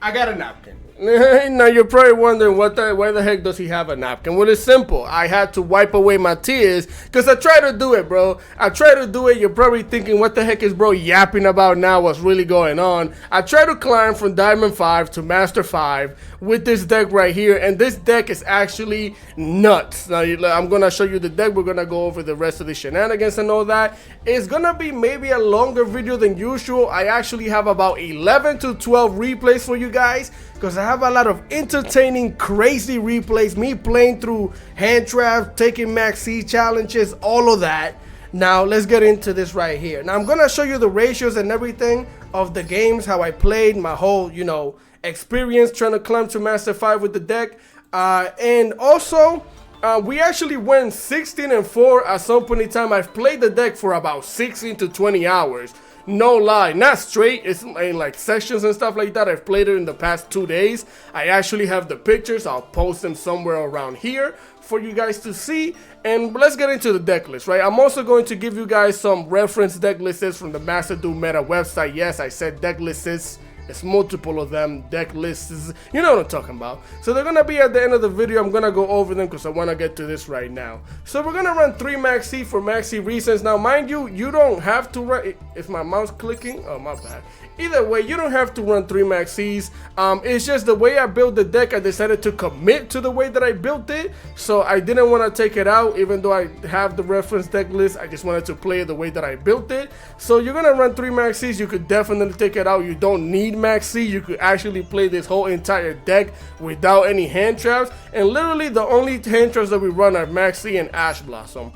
I got a napkin. Now you're probably wondering why the heck does he have a napkin? Well, it's simple. I had to wipe away my tears because I tried to do it, bro. I tried to do it. You're probably thinking, what the heck is bro yapping about now? What's really going on? I tried to climb from Diamond 5 to Master 5 with this deck right here, and this deck is actually nuts. Now, I'm going to show you the deck. We're going to go over the rest of the shenanigans and all that. It's going to be maybe a longer video than usual. I actually have about 11 to 12 replays for you guys, because I have a lot of entertaining, crazy replays, me playing through hand traps, taking max C challenges, all of that. Now, let's get into this right here. Now, I'm going to show you the ratios and everything of the games, how I played, my whole, experience trying to climb to Master 5 with the deck. And also, we actually went 16-4 at some point in time. I've played the deck for about 16 to 20 hours. No lie, not straight, it's in like sessions and stuff like that. I've played it in the past 2 days. I actually have the pictures. I'll post them somewhere around here for you guys to see. And let's get into the deck list, right? I'm also going to give you guys some reference deck lists from the Master Duel Meta website. Yes, I said deck lists. It's multiple of them, deck lists, you know what I'm talking about. So they're going to be at the end of the video. I'm going to go over them because I want to get to this right now. So we're going to run 3 Max C for Max C reasons. Now, mind you, you don't have to run, is my mouse clicking? Oh, my bad. Either way, you don't have to run 3 Max Cs. It's just the way I built the deck, I decided to commit to the way that I built it. So I didn't want to take it out, even though I have the reference deck list. I just wanted to play it the way that I built it. So you're going to run 3 Max Cs. You could definitely take it out. You don't need Max C. You could actually play this whole entire deck without any hand traps. And literally the only hand traps that we run are Max C and Ash Blossom.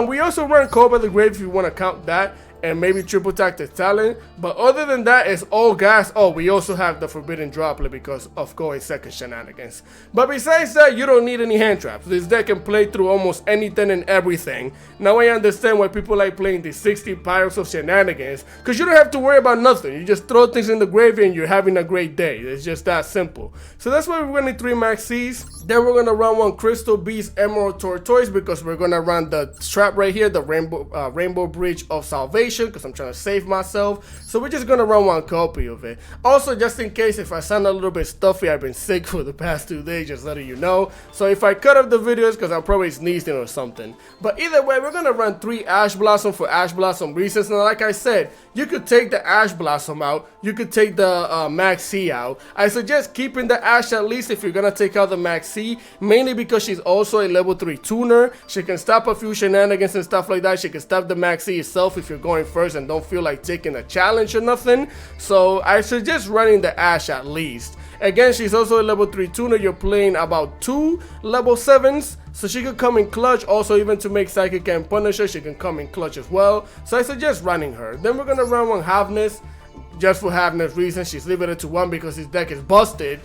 We also run Call by the Grave if you want to count that, and maybe triple tactic talent, but other than that, it's all gas. Oh, we also have the forbidden droplet because of going second shenanigans. But besides that, you don't need any hand traps. This deck can play through almost anything and everything. Now I understand why people like playing the 60 piles of shenanigans, because you don't have to worry about nothing. You just throw things in the graveyard and you're having a great day. It's just that simple. So that's why we're running 3 Max Cs. Then we're gonna run 1 Crystal Beast Emerald Tortoise because we're gonna run the trap right here, the Rainbow Bridge of Salvation, because I'm trying to save myself. So we're just gonna run 1 copy of it. Also, just in case if I sound a little bit stuffy, I've been sick for the past 2 days, just letting you know. So if I cut up the videos, because I'm probably sneezing or something. But either way, we're gonna run 3 Ash Blossom for Ash Blossom reasons. Now, like I said, you could take the Ash Blossom out, you could take the Max C out. I suggest keeping the Ash at least if you're gonna take out the Max C, mainly because she's also a level 3 tuner. She can stop a few shenanigans and stuff like that. She can stop the Max C itself if you're going first and don't feel like taking a challenge or nothing. So I suggest running the Ash at least. Again, she's also a level 3 tuner. You're playing about 2 level 7s, so she could come in clutch. Also, even to make Psychic and Punisher, she can come in clutch as well. So I suggest running her. Then we're gonna run 1 Halfness, just for Halfness reasons. She's limited to 1 because his deck is busted.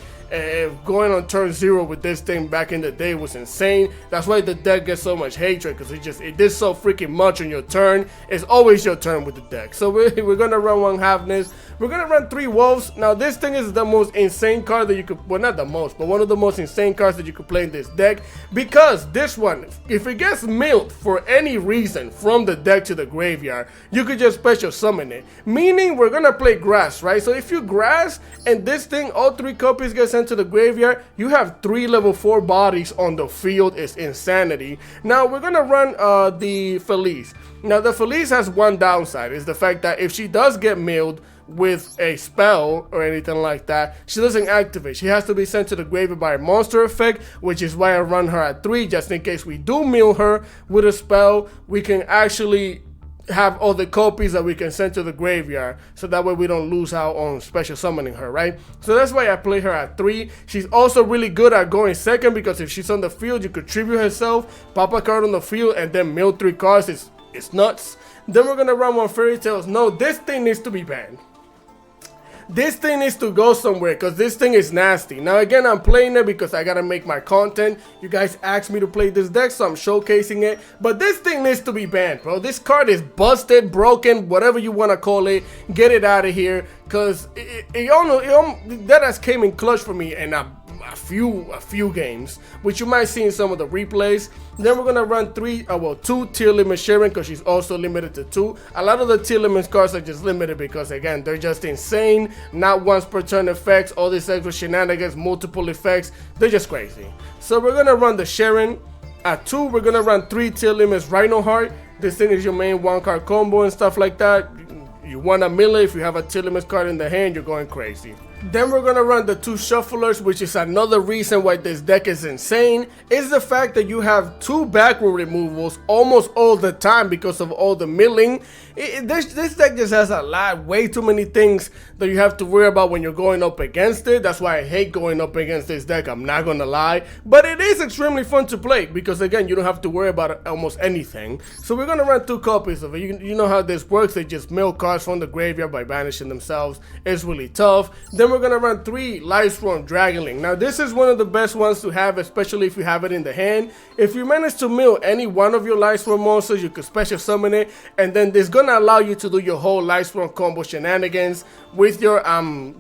Going on turn 0 with this thing back in the day was insane. That's why the deck gets so much hatred, because it did so freaking much on your turn. It's always your turn with the deck. So we're gonna run 1 Halfness. We're gonna run 3 Wolves. Now this thing is the most insane card that you could, well, not the most, but one of the most insane cards that you could play in this deck, because this one, if it gets milled for any reason from the deck to the graveyard, you could just special summon it. Meaning we're gonna play grass, right? So if you grass and this thing, all 3 copies get sent to the graveyard, you have 3 level 4 bodies on the field. It's insanity. Now we're gonna run the Felice. Now the Felice has one downside, is the fact that if she does get milled with a spell or anything like that, she doesn't activate. She has to be sent to the graveyard by a monster effect, which is why I run her at 3, just in case we do mill her with a spell. We can actually have all the copies that we can send to the graveyard, so that way we don't lose out on special summoning her, right? So that's why I play her at 3. She's also really good at going second, because if she's on the field, you could tribute herself, pop a card on the field, and then mill 3 cards. It's nuts. Then we're gonna run 1 Fairy Tales. No, this thing needs to be banned. This thing needs to go somewhere, because this thing is nasty. Now again, I'm playing it because I gotta make my content. You guys asked me to play this deck, so I'm showcasing it. But this thing needs to be banned, bro. This card is busted, broken, whatever you want to call it. Get it out of here, because that has came in clutch for me, and a few games, which you might see in some of the replays. Then we're gonna run two tier limit Sharon, because she's also limited to 2. A lot of the tier limit cards are just limited because, again, they're just insane. Not once per turn effects, all these extra shenanigans, multiple effects, they're just crazy. So we're gonna run the Sharon. At 2, we're gonna run 3 tier limits Rhino Heart. This thing is your main 1-card combo and stuff like that. You want a melee. If you have a tier limits card in the hand, you're going crazy. Then we're gonna run the 2 shufflers, which is another reason why this deck is insane, is the fact that you have 2 backward removals almost all the time because of all the milling. This deck just has way too many things that you have to worry about when you're going up against it. That's why I hate going up against this deck, I'm not gonna lie. But it is extremely fun to play because, again, you don't have to worry about almost anything. So we're gonna run 2 copies of it. You know how this works. They just mill cards from the graveyard by banishing themselves. It's really tough. Then we're gonna run 3 Lightsworn Dragonling. Now this is one of the best ones to have, especially if you have it in the hand. If you manage to mill any one of your Lightsworn monsters, you can special summon it, and then this gonna allow you to do your whole Lightsworn combo shenanigans with your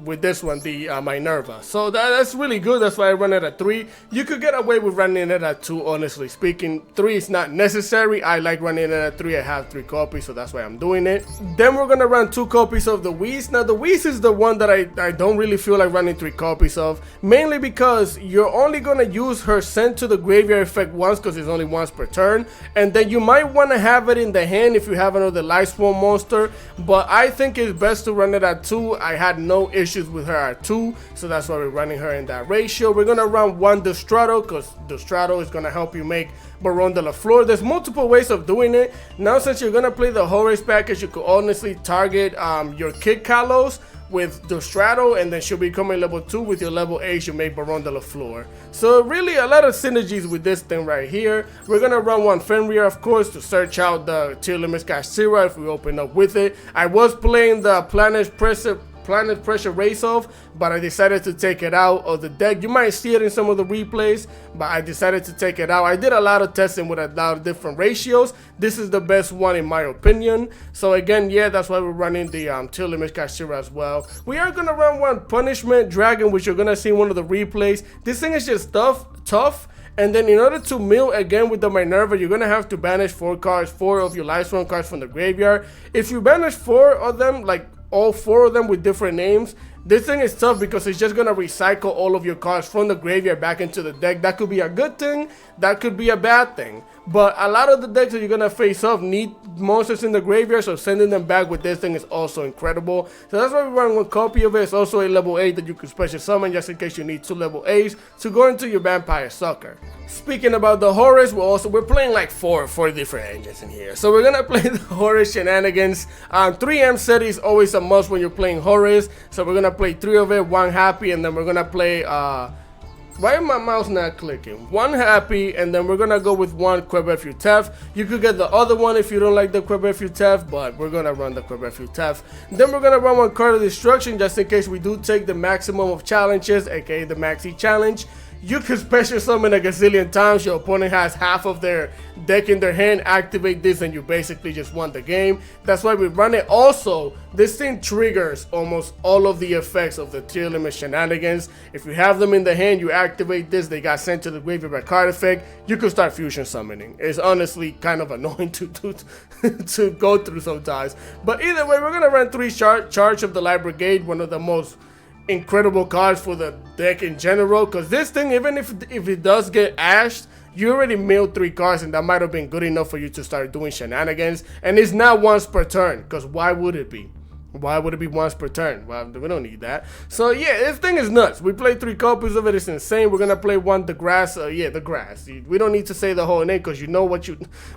with this one, the Minerva. So that's really good. That's why I run it at 3. You could get away with running it at 2, honestly speaking. 3 is not necessary. I like running it at 3. I have 3 copies, so that's why I'm doing it. Then we're gonna run 2 copies of the Whis. Now the Whis is the one that I don't really feel like running 3 copies of, mainly because you're only gonna use her sent to the graveyard effect once, because it's only once per turn, and then you might want to have it in the hand if you have another Lightsworn monster, but I think it's best to run it at 2. I had no issues with her at 2, so that's why we're running her in that ratio. We're gonna run 1 Destrato, because Destrato is gonna help you make Baron de la Flor. There's multiple ways of doing it. Now since you're gonna play the Horus package, you could honestly target your Kid Kalos with Destrato, and then she'll become a level 2. With your level 8, you make Baron de la Flor. So really a lot of synergies with this thing right here. We're gonna run 1 Fenrir, of course, to search out the tier limits Kashira if we open up with it. I was playing the Planet Pressure Race Off, but I decided to take it out of the deck. You might see it in some of the replays, but I decided to take it out. I did a lot of testing with a lot of different ratios. This is the best one in my opinion. So again, yeah, that's why we're running the tier limit Kashira as well. We are gonna run 1 Punishment Dragon, which you're gonna see in one of the replays. This thing is just tough. And then in order to mill again with the Minerva, you're going to have to banish 4 of your Lightsworn cards from the graveyard. If you banish 4 of them, like all 4 of them with different names, this thing is tough because it's just going to recycle all of your cards from the graveyard back into the deck. That could be a good thing, that could be a bad thing. But a lot of the decks that you're going to face off need monsters in the graveyard, so sending them back with this thing is also incredible. So that's why we run 1 copy of it. It's also a level 8 that you can special summon just in case you need 2 level 8s to go into your Vampire Sucker. Speaking about the Horus, we're playing like four different engines in here. So we're going to play the Horus shenanigans. 3M set is always a must when you're playing Horus. So we're going to play 3 of it, 1 happy, and then we're going to play... why is my mouse not clicking? 1 happy, and then we're gonna go with 1 Quebefu Tef. You could get the other one if you don't like the Quebefu Tef, but we're gonna run the Quebefu Tef. Then we're gonna run 1 Card of Destruction just in case we do take the maximum of challenges, aka the Maxi Challenge. You can special summon a gazillion times. Your opponent has half of their deck in their hand. Activate this and you basically just won the game. That's why we run it. Also, this thing triggers almost all of the effects of the tier limit shenanigans. If you have them in the hand, you activate this. They got sent to the graveyard by card effect. You can start fusion summoning. It's honestly kind of annoying to go through sometimes. But either way, we're going to run 3 Charge of the Light Brigade. One of the most incredible cards for the deck in general, because this thing, even if it does get ashed, you already milled 3 cards, and that might have been good enough for you to start doing shenanigans. And it's not once per turn, because why would it be? Why would it be once per turn? Well, we don't need that. So yeah, this thing is nuts. We played 3 copies of it. It's insane. We're gonna play 1 the grass. The grass. We don't need to say the whole name because you know what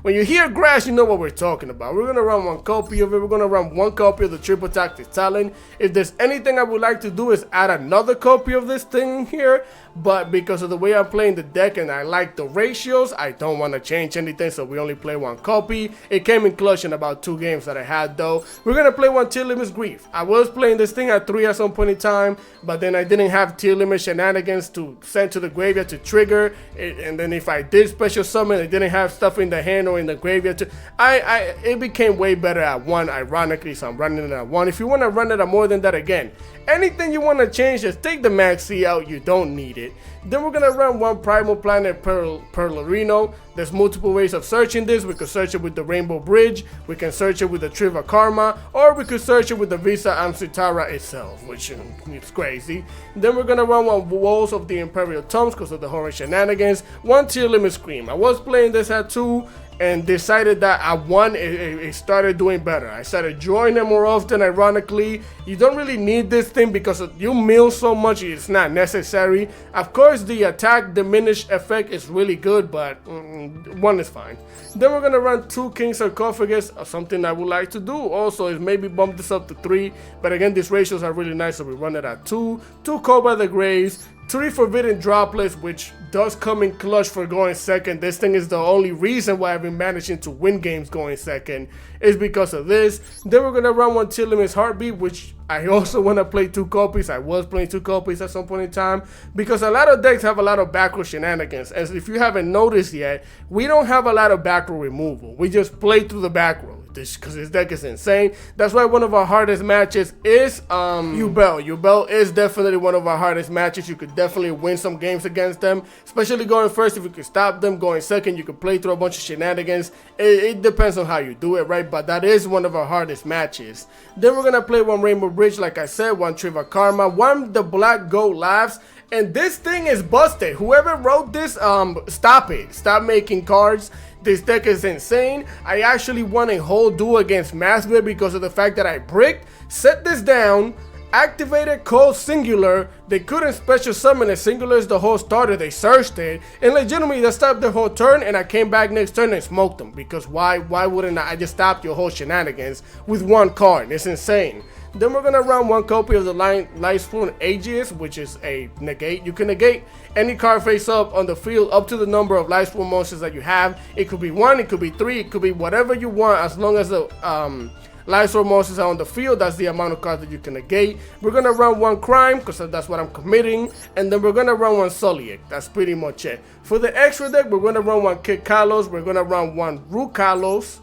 when you hear grass, you know what we're talking about. We're gonna run 1 copy of it. We're gonna run 1 copy of the Triple Tactic Talent. If there's anything I would like to do is add another copy of this thing here, but because of the way I'm playing the deck and I like the ratios, I don't want to change anything. So we only play 1 copy. It came in clutch in about 2 games that I had though. We're gonna play 1 Tier Limits Grief. I was playing this thing at 3 at some point in time, but then I didn't have tier limit shenanigans to send to the graveyard to trigger it, and then if I did special summon, I didn't have stuff in the hand or in the graveyard to it became way better at 1, ironically, so I'm running it at 1. If you want to run it at more than that, again, anything you want to change, just take the maxi out. You don't need it. it. Then we're gonna run one Primal Planet Perlerino. There's multiple ways of searching this. We could search it with the Rainbow Bridge, we can search it with the Triva Karma, or we could search it with the Visa Amcitara itself, which is crazy. Then we're gonna run one Walls of the Imperial Tombs because of the horror shenanigans, one Tier Limit Scream. I was playing this at 2 and decided that I won. It started doing better. I started drawing it more often. Ironically, you don't really need this thing because you mill so much, it's not necessary. Of course, the attack diminished effect is really good, but 1 is fine. Then we're gonna run 2 King Sarcophagus. Something I would like to do also is maybe bump this up to 3, but again, these ratios are really nice, so we run it at 2. 2 Cobra the Graves, 3 Forbidden Droplets, which does come in clutch for going second. This thing is the only reason why I've been managing to win games going second, is because of this. Then we're gonna run 1 Tier Limits Heartbeat, which I also want to play 2 copies. I was playing 2 copies at some point in time because a lot of decks have a lot of back row shenanigans. As if you haven't noticed yet, we don't have a lot of back row removal. We just play through the back row because this deck is insane. That's why one of our hardest matches is Yubel. Yubel is definitely one of our hardest matches. You could definitely win some games against them, especially going first. If you could stop them, going second, you could play through a bunch of shenanigans. It depends on how you do it, right? But that is one of our hardest matches. Then we're gonna play 1 Rainbow Bridge, like I said, 1 Triva Karma, 1 The Black Goat Laughs. And this thing is busted. Whoever wrote this, stop it. Stop making cards. This deck is insane. I actually won a whole duel against Masbit because of the fact that I bricked, set this down, activated Cold Singular. They couldn't special summon it. Singular is the whole starter. They searched it, and legitimately they stopped the whole turn, and I came back next turn and smoked them. Because why wouldn't I just stop your whole shenanigans with 1 card? It's insane. Then we're gonna run 1 copy of the Lightsworn Aegis, which is a negate. You can negate any card face up on the field up to the number of Lightsworn monsters that you have. It could be 1, it could be 3, it could be whatever you want, as long as the Lightsworn monsters are on the field. That's the amount of cards that you can negate. We're gonna run 1 Crime because that's what I'm committing, and then we're gonna run 1 Soliak. That's pretty much it. For the extra deck, we're gonna run 1 Kid Kalos, we're gonna run 1 Root Kalos,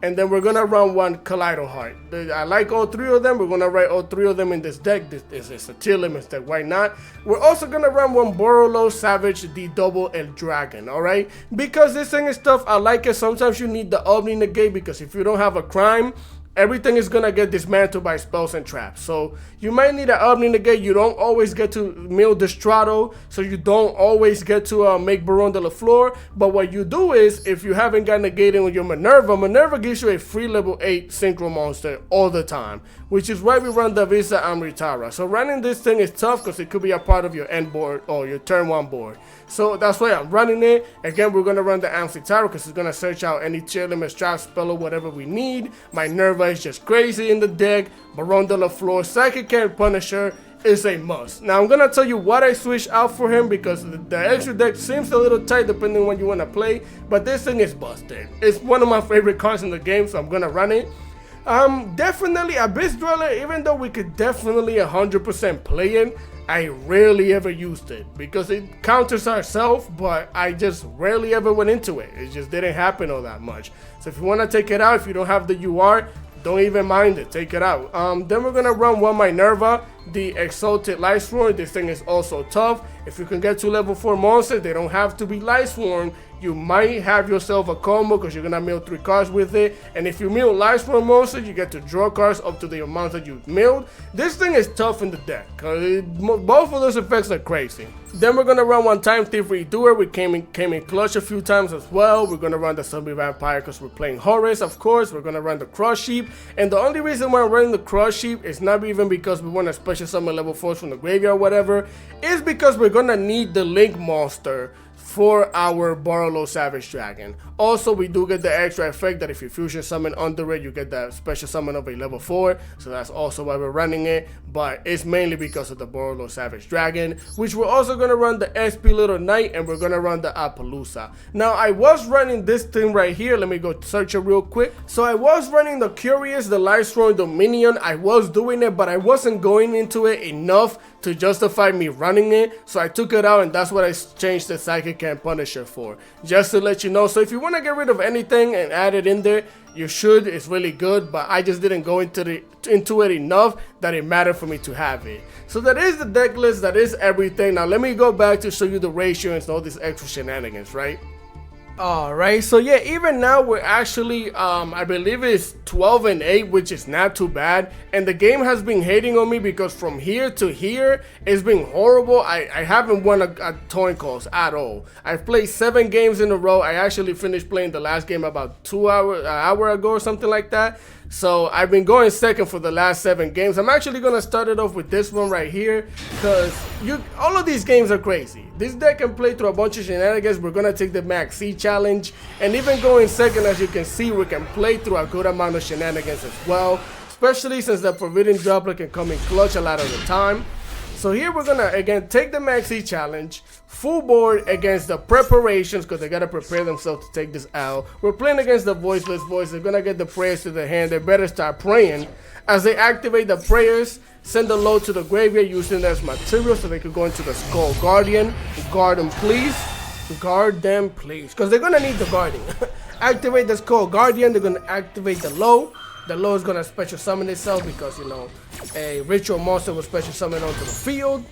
and then we're gonna run 1 Kaleido Heart. I like all 3 of them. We're gonna write all 3 of them in this deck. This is a tier limit deck, why not? We're also gonna run 1 Borolo Savage, the Double El Dragon, alright? Because this thing is tough, I like it. Sometimes you need the Omni Negate, because if you don't have a crime, everything is gonna get dismantled by spells and traps. So you might need an Omni Negate. You don't always get to mill Destrato, so you don't always get to make Baron de la Flor. But what you do is, if you haven't got negating with your Minerva gives you a free level 8 synchro monster all the time, which is why we run the Visa Amritara. So running this thing is tough because it could be a part of your end board or your turn 1 board. So that's why I'm running it. Again, we're gonna run the Amcitara because it's gonna search out any tier limit trap spell or whatever we need. Minerva is just crazy in the deck. Baron de la Flor, Psychic and Punisher is a must. Now I'm gonna tell you what I switched out for him because the extra deck seems a little tight depending on what you want to play, but this thing is busted. It's one of my favorite cards in the game, so I'm gonna run it. Definitely Abyss Dweller, even though we could definitely 100% play it, I rarely ever used it because it counters ourselves, but I just rarely ever went into it. It just didn't happen all that much. So if you want to take it out, if you don't have the UR, don't even mind it, take it out. Then we're gonna run 1 Minerva, the Exalted Lightsworn. This thing is also tough. If you can get to level 4 monsters, they don't have to be Lightsworn. You might have yourself a combo because you're gonna mill 3 cards with it. And if you mill Lightsworn monsters, you get to draw cards up to the amount that you milled. This thing is tough in the deck because both of those effects are crazy. Then we're gonna run 1 Time Thief Redoer. We came in clutch a few times as well. We're gonna run the Zombie Vampire because we're playing Horus, of course. We're gonna run the Cross Sheep, and the only reason why I'm running the Cross Sheep is not even because we want to special summon level 4s from the graveyard or whatever. It's because we're gonna need the Link monster for our Borolo Savage Dragon. Also, we do get the extra effect that if you fusion summon under it, you get that special summon of a level 4. So that's also why we're running it. But it's mainly because of the Borolo Savage Dragon, which we're also going to run the SP Little Knight, and we're going to run the Appaloosa. Now, I was running this thing right here. Let me go search it real quick. So I was running the Curious, the Lightsworn Dominion. I was doing it, but I wasn't going into it enough to justify me running it. So I took it out, and that's what I changed the Psychic can punish her for. Just to let you know. So if you want to get rid of anything and add it in there, you should. It's really good, but I just didn't go into it enough that it mattered for me to have it. So that is the deck list. That is everything. Now let me go back to show you the ratio and all these extra shenanigans, right? Alright, so yeah, even now we're actually, I believe it's 12-8, which is not too bad. And the game has been hating on me because from here to here, it's been horrible. I haven't won a coin calls at all. I've played 7 games in a row. I actually finished playing the last game about an hour ago or something like that. So I've been going second for the last 7 games. I'm actually going to start it off with this one right here because all of these games are crazy. This deck can play through a bunch of shenanigans. We're going to take the Max C challenge, and even going second, as you can see, we can play through a good amount of shenanigans as well, especially since the Forbidden Droplet can come in clutch a lot of the time. So here we're going to again take the Max C challenge, full board against the preparations because they got to prepare themselves to take this L. We're playing against the voiceless voice. They're going to get the prayers to the hand. They better start praying. As they activate the prayers, send the load to the graveyard using it as material so they could go into the Skull Guardian. Guard them, please. Guard them, please. Because they're going to need the guarding. Activate the Skull Guardian. They're going to activate the low. The low is going to special summon itself because, you know, a ritual monster will special summon onto the field.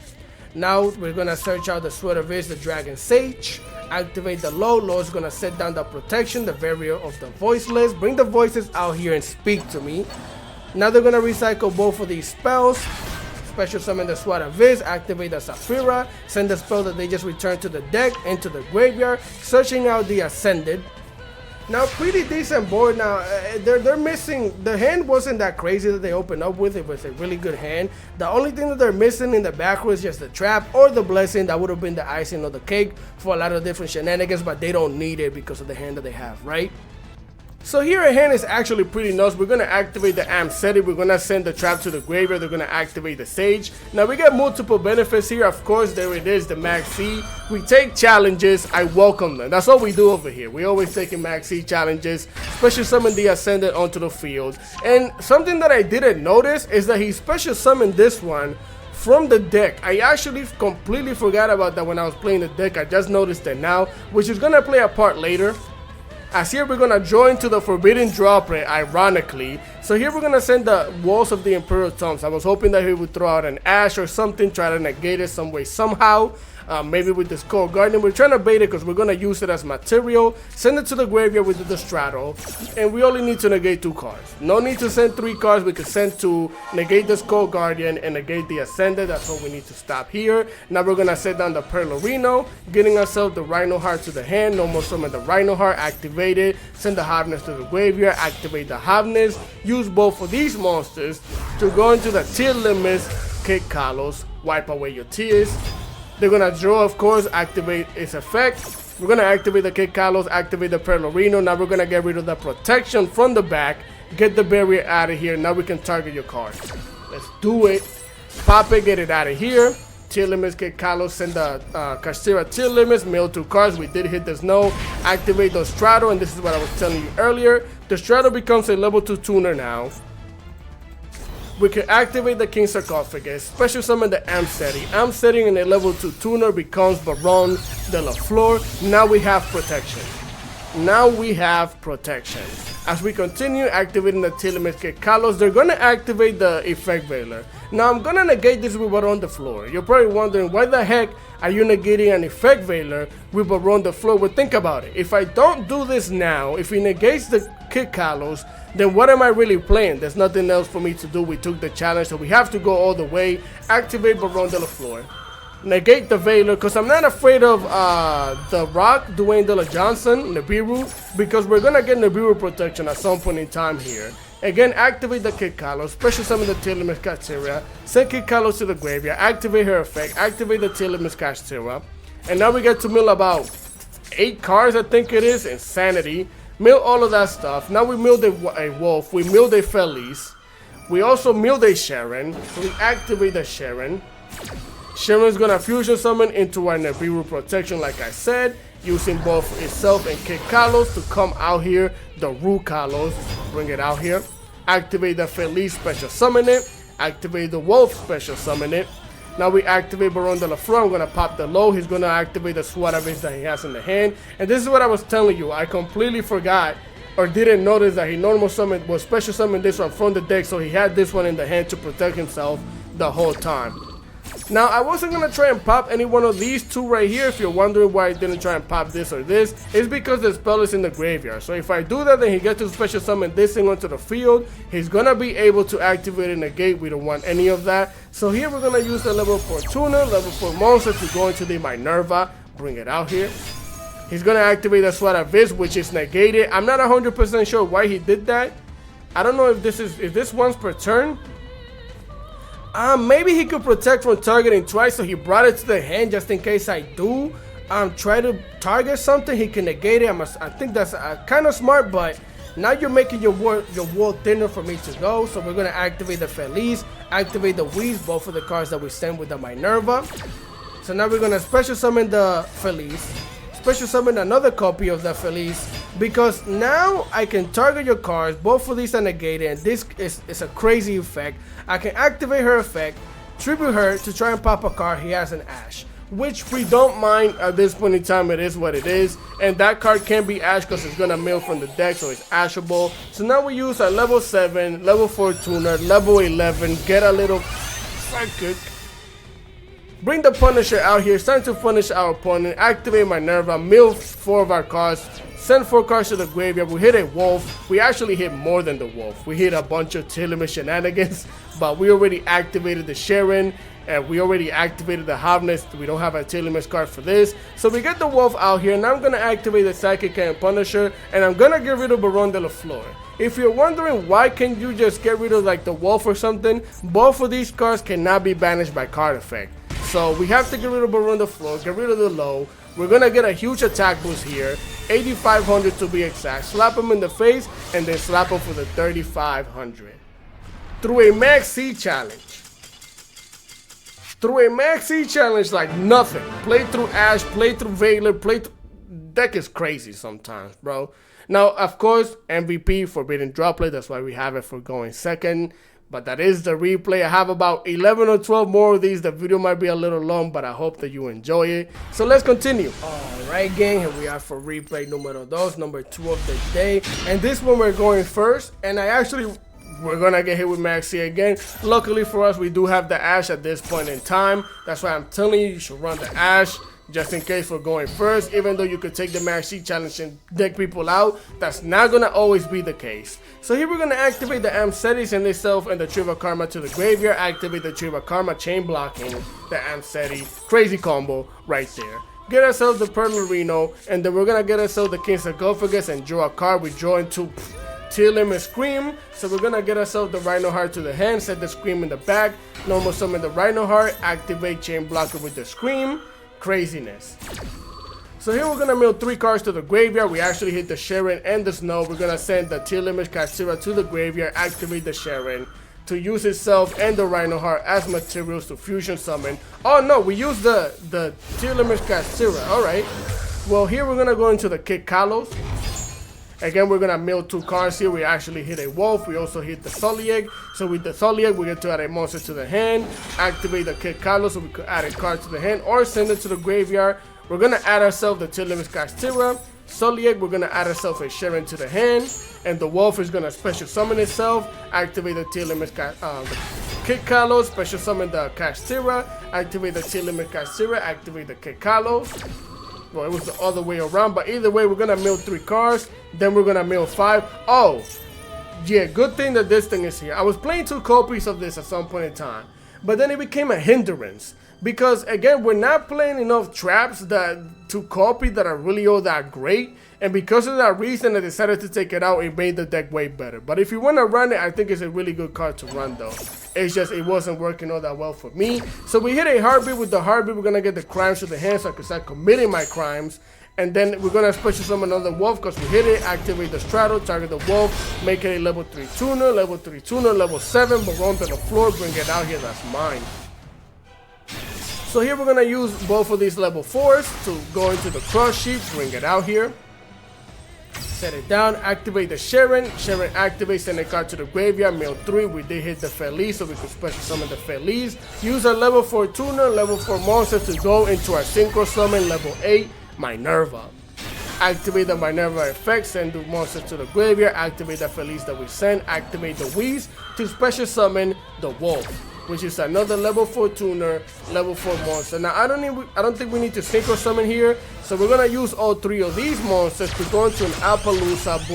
Now we're going to search out the Sweater Viz, the Dragon Sage. Activate the low. Low is going to set down the protection, the barrier of the voiceless. Bring the voices out here and speak to me. Now they're going to recycle both of these spells. Special summon the Sweater Viz, activate the Saphira, send the spell that they just returned to the deck into the graveyard, searching out the Ascended. Now, pretty decent board. Now, they're missing, the hand wasn't that crazy that they opened up with. It was a really good hand. The only thing that they're missing in the back was just the trap or the blessing. That would have been the icing on the cake for a lot of different shenanigans, but they don't need it because of the hand that they have, right? So here a hand is actually pretty nice. We're going to activate the Amseti. We're going to send the trap to the graveyard. They're going to activate the Sage. Now we get multiple benefits here. Of course, there it is, the Max C. We take challenges. I welcome them. That's what we do over here. We always taking Max C challenges. Special summon the Ascendant onto the field. And something that I didn't notice is that he special summoned this one from the deck. I actually completely forgot about that when I was playing the deck. I just noticed it now, which is going to play a part later. As here we're going to join to the Forbidden Droplet, ironically. So here we're going to send the Walls of the Imperial Tombs. I was hoping that he would throw out an Ash or something, try to negate it some way, somehow. Maybe with the Skull Guardian. We're trying to bait it because we're going to use it as material. Send it to the graveyard with the Straddle. And we only need to negate 2 cards. No need to send 3 cards. We can send to negate the Skull Guardian and negate the Ascended. That's what we need to stop here. Now we're going to set down the Perlorino, getting ourselves the Rhino Heart to the hand. No more summon the Rhino Heart. Activate it. Send the Havness to the graveyard. Activate the Havness. Use both of these monsters to go into the tier limits. Kick Kalos. Wipe away your tears. They're going to draw, of course, activate its effect. We're going to activate the Kick Kalos, activate the Perlorino. Now we're going to get rid of the protection from the back. Get the barrier out of here. Now we can target your card. Let's do it. Pop it, get it out of here. Tier limits, Kick Kalos, send the Kashtira tier limits, mill 2 cards. We did hit the snow. Activate the Straddle, and this is what I was telling you earlier. The Straddle becomes a level 2 tuner now. We can activate the King Sarcophagus, special summon the Amseti. Amseti in a level 2 tuner becomes Baron de la Flor. Now we have protection. Now we have protection. As we continue activating the Tillamis Kick Kalos, they're going to activate the Effect Veiler. Now I'm going to negate this with Baron de Flor. You're probably wondering, why the heck are you negating an Effect Veiler with Baron de Flor? Well, think about it. If I don't do this now, if he negates the Kick Kalos, then what am I really playing? There's nothing else for me to do. We took the challenge, so we have to go all the way. Activate Baron de la Flor. Negate the Veiler, because I'm not afraid of the Rock, Dwayne De La Johnson, Nibiru, because we're going to get Nibiru protection at some point in time here. Again, activate the Kick Kalos, special summon the Tillamis Kashtira, send Kick Kalos to the graveyard, activate her effect, activate the Tillamis Kashtira, and now we get to mill about 8 cards, I think it is, Insanity. Mill all of that stuff. Now we milled a Wolf, we milled a Felice, we also milled a Sharon, so we activate the Sharon. Sharon's gonna fusion summon into our Nibiru protection, like I said, using both itself and Kick Kalos to come out here. The Ru Kalos, bring it out here. Activate the Felice, special summon it. Activate the Wolf, special summon it. Now we activate Baron de la Flor. I'm going to pop the low. He's going to activate the Sweat Abyss that he has in the hand. And this is what I was telling you. I completely forgot or didn't notice that he normal summoned, well, special summoned this one from the deck. So he had this one in the hand to protect himself the whole time. Now, I wasn't going to try and pop any one of these two right here. If you're wondering why I didn't try and pop this or this, it's because the spell is in the graveyard. So if I do that, then he gets to special summon this thing onto the field. He's going to be able to activate and negate. We don't want any of that. So here we're going to use the level 4 tuner, level 4 monster to go into the Minerva. Bring it out here. He's going to activate the Sweat Abyss, which is negated. I'm not 100% sure why he did that. I don't know if this once per turn. Maybe he could protect from targeting twice, so he brought it to the hand just in case I do try to target something. He can negate it. I think that's kind of smart, but now you're making your wall thinner for me to go. So we're gonna activate the Feliz, activate the Wheeze, both of the cards that we send with the Minerva. So now we're gonna special summon the Feliz, special summon another copy of the Feliz, because now I can target your cards. Both of these are negated, and this is a crazy effect. I can activate her effect, tribute her to try and pop a card. He has an Ash, which we don't mind at this point in time. It is what it is, and that card can be Ash because it's gonna mill from the deck, so it's Ashable. So now we use our level 7, level 4 tuner, level 11, get a little psychic. Bring the Punisher out here. It's time to punish our opponent. Activate Minerva. Mill 4 of our cards. Send 4 cards to the graveyard. We hit a Wolf. We actually hit more than the Wolf. We hit a bunch of Tillerman shenanigans. But we already activated the Sharon. And we already activated the Havness. We don't have a Tillerman card for this. So we get the Wolf out here. Now I'm going to activate the Psychic and Punisher. And I'm going to get rid of Baron de la Flor. If you're wondering why can't you just get rid of like the Wolf or something, both of these cards cannot be banished by card effect. So we have to get rid of Baron de la Flor, get rid of the low. We're going to get a huge attack boost here, 8,500 to be exact. Slap him in the face and then slap him for the 3,500. Through a Max C challenge. Through a Max C challenge like nothing. Play through Ash, play through Veiler, play through... Deck is crazy sometimes, bro. Now, of course, MVP, Forbidden Droplet. That's why we have it for going second. But that is the replay. I have about 11 or 12 more of these. The video might be a little long, but I hope that you enjoy it. So let's continue. Alright, gang, here we are for replay numero 2, number 2 of the day. And this one we're going first. And we're gonna get hit with Maxi again. Luckily for us, we do have the Ash at this point in time. That's why I'm telling you, you should run the Ash. Just in case we're going first, even though you could take the Max C challenge and deck people out, that's not gonna always be the case. So here we're gonna activate the Amseti, send itself and the Triva Karma to the graveyard, activate the Triva Karma, chain blocking the Amseti, crazy combo right there. Get ourselves the Pearl Reno, and then we're gonna get ourselves the King Sarcophagus and draw a card. We draw into Tillerman Scream, so we're gonna get ourselves the Rhino Heart to the hand, set the Scream in the back, normal summon the Rhino Heart, activate chain blocker with the Scream. Craziness. So here we're gonna mill 3 cards to the graveyard. We actually hit the Sharon and the Snow. We're gonna send the Tillerman Kashira to the graveyard, activate the Sharon to use itself and the Rhino Heart as materials to fusion summon. Oh no, we use the Tillerman Kashira. Alright. Well, here we're gonna go into the Kid Kalos. Again, we're gonna mill 2 cards here. We actually hit a Wolf. We also hit the Sully Egg. So with the Sully Egg, we get to add a monster to the hand, activate the Kid Kalos so we could add a card to the hand or send it to the graveyard. We're gonna add ourselves the Tillerman Kastira. Sully Egg, we're gonna add ourselves a Sharon to the hand, and the Wolf is gonna special summon itself, activate the Tillerman Kid Kalos, special summon the Kastira, activate the Tillerman Kastira, activate the Kid Kalos. Well, it was the other way around, but either way, we're gonna mill 3 cards, then we're gonna mill 5. Oh, yeah, good thing that this thing is here. I was playing 2 copies of this at some point in time, but then it became a hindrance. Because, again, we're not playing enough traps to copy that are really all that great. And because of that reason, I decided to take it out. It made the deck way better. But if you want to run it, I think it's a really good card to run, though. It's just, it wasn't working all that well for me. So we hit a Heartbeat. With the Heartbeat, we're going to get the crimes to the hand so I can start committing my crimes. And then we're going to special summon another Wolf because we hit it, activate the Straddle, target the Wolf, make it a level 3 tuner, level 3 tuner, level 7, Baron de la Flor, bring it out here, that's mine. So here we're going to use both of these level 4s to go into the Crush Sheet, bring it out here. Set it down, activate the Sharon. Sharon activates, send a card to the graveyard. Mill 3, we did hit the Feliz, so we could special summon the Feliz. Use a level 4 tuner, level 4 monster to go into our synchro summon, level 8, Minerva. Activate the Minerva effect, send the monster to the graveyard, activate the Feliz that we sent, activate the Wheeze to special summon the Wolf, which is another level 4 tuner, level 4 monster. Now I don't think we need to synchro summon here, so we're gonna use all 3 of these monsters to go into an Appaloosa,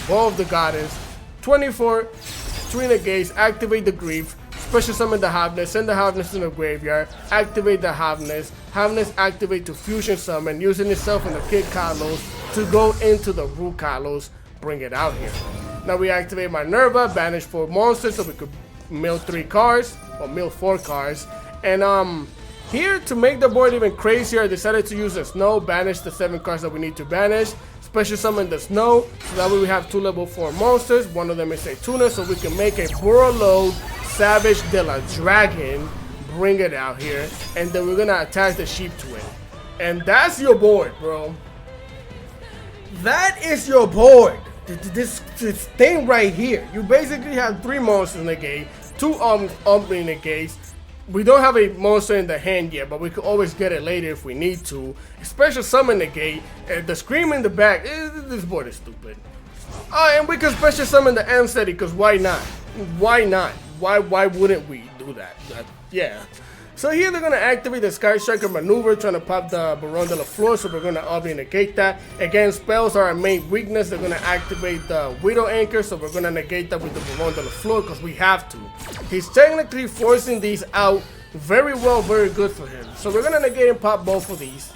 Ball of the Goddess, 24, 3 negates, activate the Grief, special summon the Havness, send the Havness to the graveyard, activate the Havness, Havness activate to fusion summon, using itself in the Kid Kalos to go into the Root Kalos, bring it out here. Now we activate Minerva, banish 4 monsters so we could mill 3 cards, or mill 4 cards. And here to make the board even crazier, I decided to use the Snow, banish the 7 cards that we need to banish, special summon the Snow, so that way we have 2 level 4 monsters, one of them is a tuner, so we can make a Burrow Savage de la Dragon, bring it out here, and then we're gonna attach the Sheep to it. And that's your board, bro. That is your board. This thing right here. You basically have 3 monsters in the game, 2 in the gates. We don't have a monster in the hand yet, but we could always get it later if we need to. Special summon the gate, and the Scream in the back. This board is stupid. And we can special summon the Amsteady, because why not? Why not? Why wouldn't we do that? Yeah. So here they're going to activate the Sky Striker maneuver, trying to pop the Baron de la Flor, so we're going to obviously negate that. Again, spells are our main weakness. They're going to activate the Widow Anchor, so we're going to negate that with the Baron de la Flor, because we have to. He's technically forcing these out very well, very good for him. So we're going to negate and pop both of these.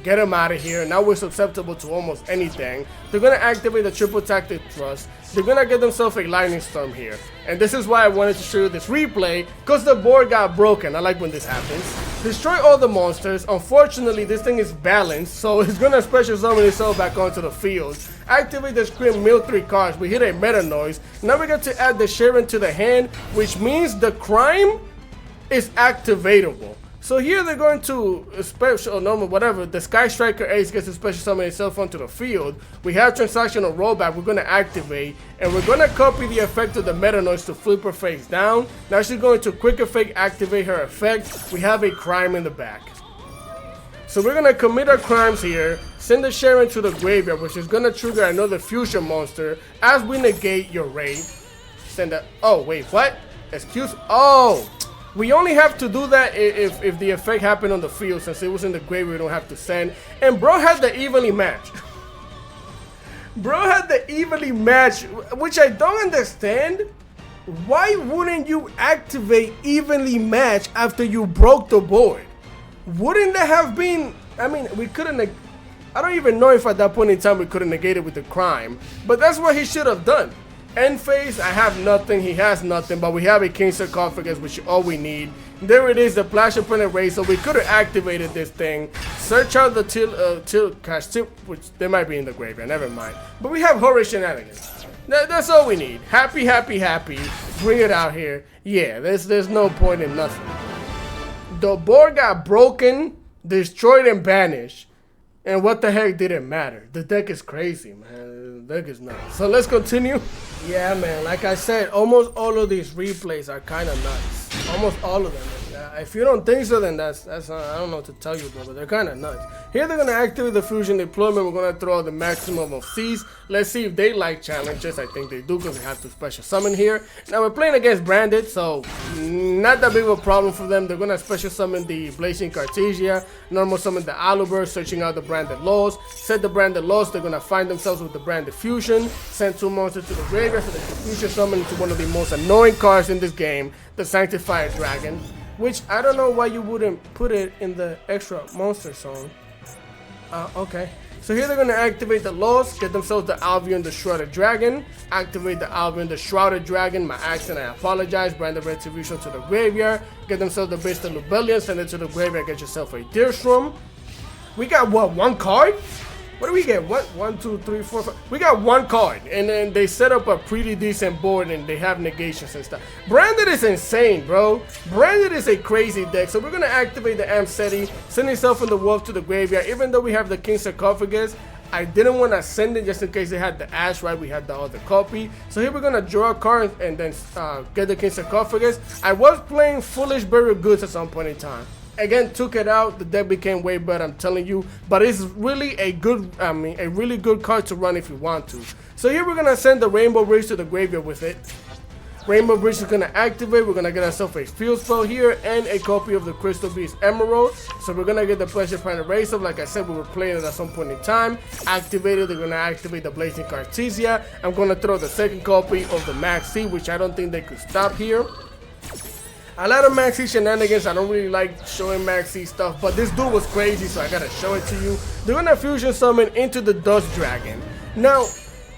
Get him out of here. Now we're susceptible to almost anything. They're going to activate the Triple Tactic Thrust. They're going to get themselves a Lightning Storm here. And this is why I wanted to show you this replay, because the board got broken. I like when this happens. Destroy all the monsters. Unfortunately, this thing is balanced, so it's going to special summon itself back onto the field. Activate the Scream, mill 3 cards. We hit a Meta Noise. Now we get to add the Sharon to the hand, which means the Crime is activatable. So here they're going to special, normal, whatever. The Sky Striker Ace gets to special summon itself onto the field. We have transactional rollback. We're going to activate, and we're going to copy the effect of the Meta Noise to flip her face down. Now she's going to quick effect activate her effect. We have a Crime in the back. So we're going to commit our crimes here. Send the Sharon to the graveyard, which is going to trigger another fusion monster as we negate your raid. Send that. Oh wait, what? Excuse. Oh. We only have to do that if the effect happened on the field. Since it was in the grave, we don't have to send. And bro had the evenly match. Bro had the evenly match, which I don't understand. Why wouldn't you activate evenly match after you broke the board? Wouldn't that have been... I mean, we couldn't... I don't even know if at that point in time we could have negated with the Crime. But that's what he should have done. End phase, I have nothing, he has nothing, but we have a King Sarcophagus, which is all we need. There it is, the Flash of Raid, so we could have activated this thing. Search out the Till, which they might be in the graveyard, never mind. But we have Horus Shenanigans. That's all we need. Happy, happy, happy. Bring it out here. Yeah, there's no point in nothing. The board got broken, destroyed, and banished. And what the heck didn't matter? The deck is crazy, man. The deck is nuts. So let's continue. Yeah, man. Like I said, almost all of these replays are kind of nuts. Almost all of them. If you don't think so, then that's I don't know what to tell you, bro, but they're kind of nuts. Here they're going to activate the fusion deployment. We're going to throw out the maximum of C's. Let's see if they like challenges. I think they do, because they have to special summon here. Now we're playing against Branded, so not that big of a problem for them. They're going to special summon the Blazing Cartesia, normal summon the Aluber, searching out the Branded Laws. Set the Branded Laws. They're going to find themselves with the Branded Fusion. Send 2 monsters to the graveyard so they can fusion summon into one of the most annoying cards in this game, the Sanctified Dragon. Which, I don't know why you wouldn't put it in the extra monster zone. Okay. So here they're going to activate the laws, get themselves the Albion, the Shrouded Dragon. Activate the Albion, the Shrouded Dragon. My accent, I apologize. Brand the Retribution to the graveyard. Get themselves the Beast of Lubellion, send it to the graveyard, get yourself a Deerstrom. We got, what, 1 card? What do we get? What? 1, 2, 3, 4, 5. We got 1 card, and then they set up a pretty decent board, and they have negations and stuff. Branded is insane, bro. Branded is a crazy deck. So we're gonna activate the Amsteady, send itself from the Wolf to the graveyard. Even though we have the King Sarcophagus, I didn't want to send it just in case they had the Ash, right? We had the other copy. So here we're going to draw a card and then get the King Sarcophagus. I was playing Foolish Burial Goods at some point in time. Again, took it out. The deck became way better, I'm telling you. But it's really a really good card to run if you want to. So here we're going to send the Rainbow Bridge to the graveyard with it. Rainbow Bridge is going to activate. We're going to get ourselves a field spell here and a copy of the Crystal Beast Emerald. So we're going to get the Pleasure Planet Eraser. Like I said, we were playing it at some point in time. Activated, they're going to activate the Blazing Cartesia. I'm going to throw the second copy of the Maxi, which I don't think they could stop here. A lot of Maxi shenanigans. I don't really like showing Maxi stuff, but this dude was crazy, so I got to show it to you. They're going to fusion summon into the Dust Dragon. Now,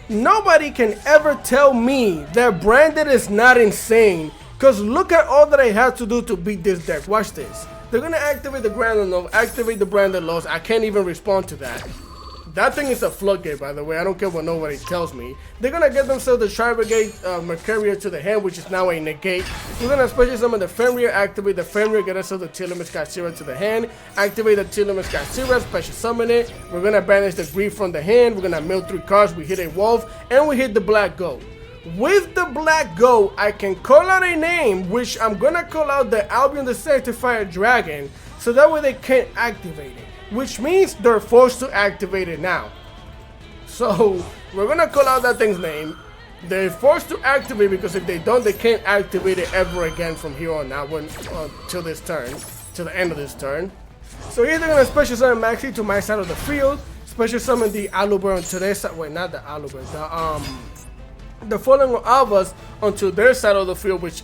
nobody can ever tell me that Branded is not insane, because look at all that I had to do to beat this deck. Watch this. They're going to activate the Grand Unknown, activate the Branded Loss. I can't even respond to that. That thing is a floodgate, by the way. I don't care what nobody tells me. They're going to get themselves the Tri-Brigade Mercurial to the hand, which is now a negate. We're going to special summon the Fenrir, activate the Fenrir, get ourselves the Telomeres Katsira to the hand. Activate the Telomeres Katsira, special summon it. We're going to banish the Grief from the hand. We're going to mill 3 cards. We hit a Wolf, and we hit the Black Goat. With the Black Goat, I can call out a name, which I'm going to call out the Albion the Sanctifier Dragon, so that way they can't activate it. Which means they're forced to activate it now. So we're gonna call out that thing's name. They're forced to activate because if they don't, they can't activate it ever again from here on out till this turn, till the end of this turn. So here they're gonna special summon Maxi to my side of the field. Special summon the Aluburn to their side. Wait, not the Aluburn. The Fallen Albas onto their side of the field. Which,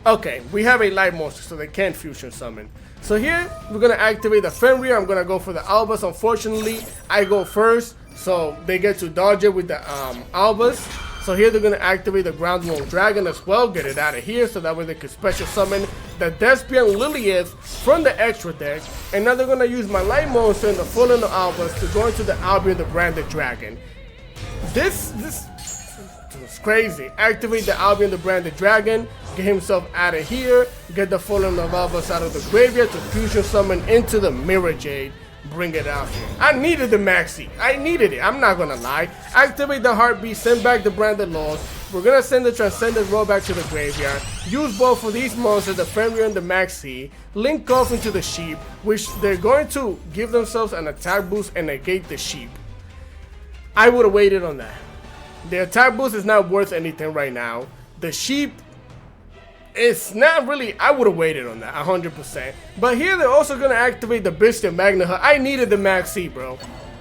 okay, we have a light monster, so they can't fusion summon. So here, we're going to activate the Fenrir. I'm going to go for the Albas. Unfortunately, I go first, so they get to dodge it with the Albas. So here, they're going to activate the Ground Moon Dragon as well. Get it out of here, so that way they can special summon the Despian Lilith from the extra deck. And now they're going to use my Light Monster and the Fallen Albas to go into the Albion, the Branded Dragon. This is crazy. Activate the Albion, the Branded Dragon. Get himself out of here. Get the Fallen Albas out of the graveyard to fusion summon into the Mirror Jade. Bring it out here. I needed the Maxi. I needed it. I'm not gonna lie. Activate the Heartbeat. Send back the Branded Loss. We're gonna send the Transcendent Roll back to the graveyard. Use both of these monsters, the Fenrir and the Maxi. Link off into the Sheep, which they're going to give themselves an attack boost and negate the Sheep. I would have waited on that. The attack boost is not worth anything right now. The Sheep, it's not really, I would have waited on that 100%. But here they're also going to activate the Biscuit Magna Hut. I needed the Maxi, bro.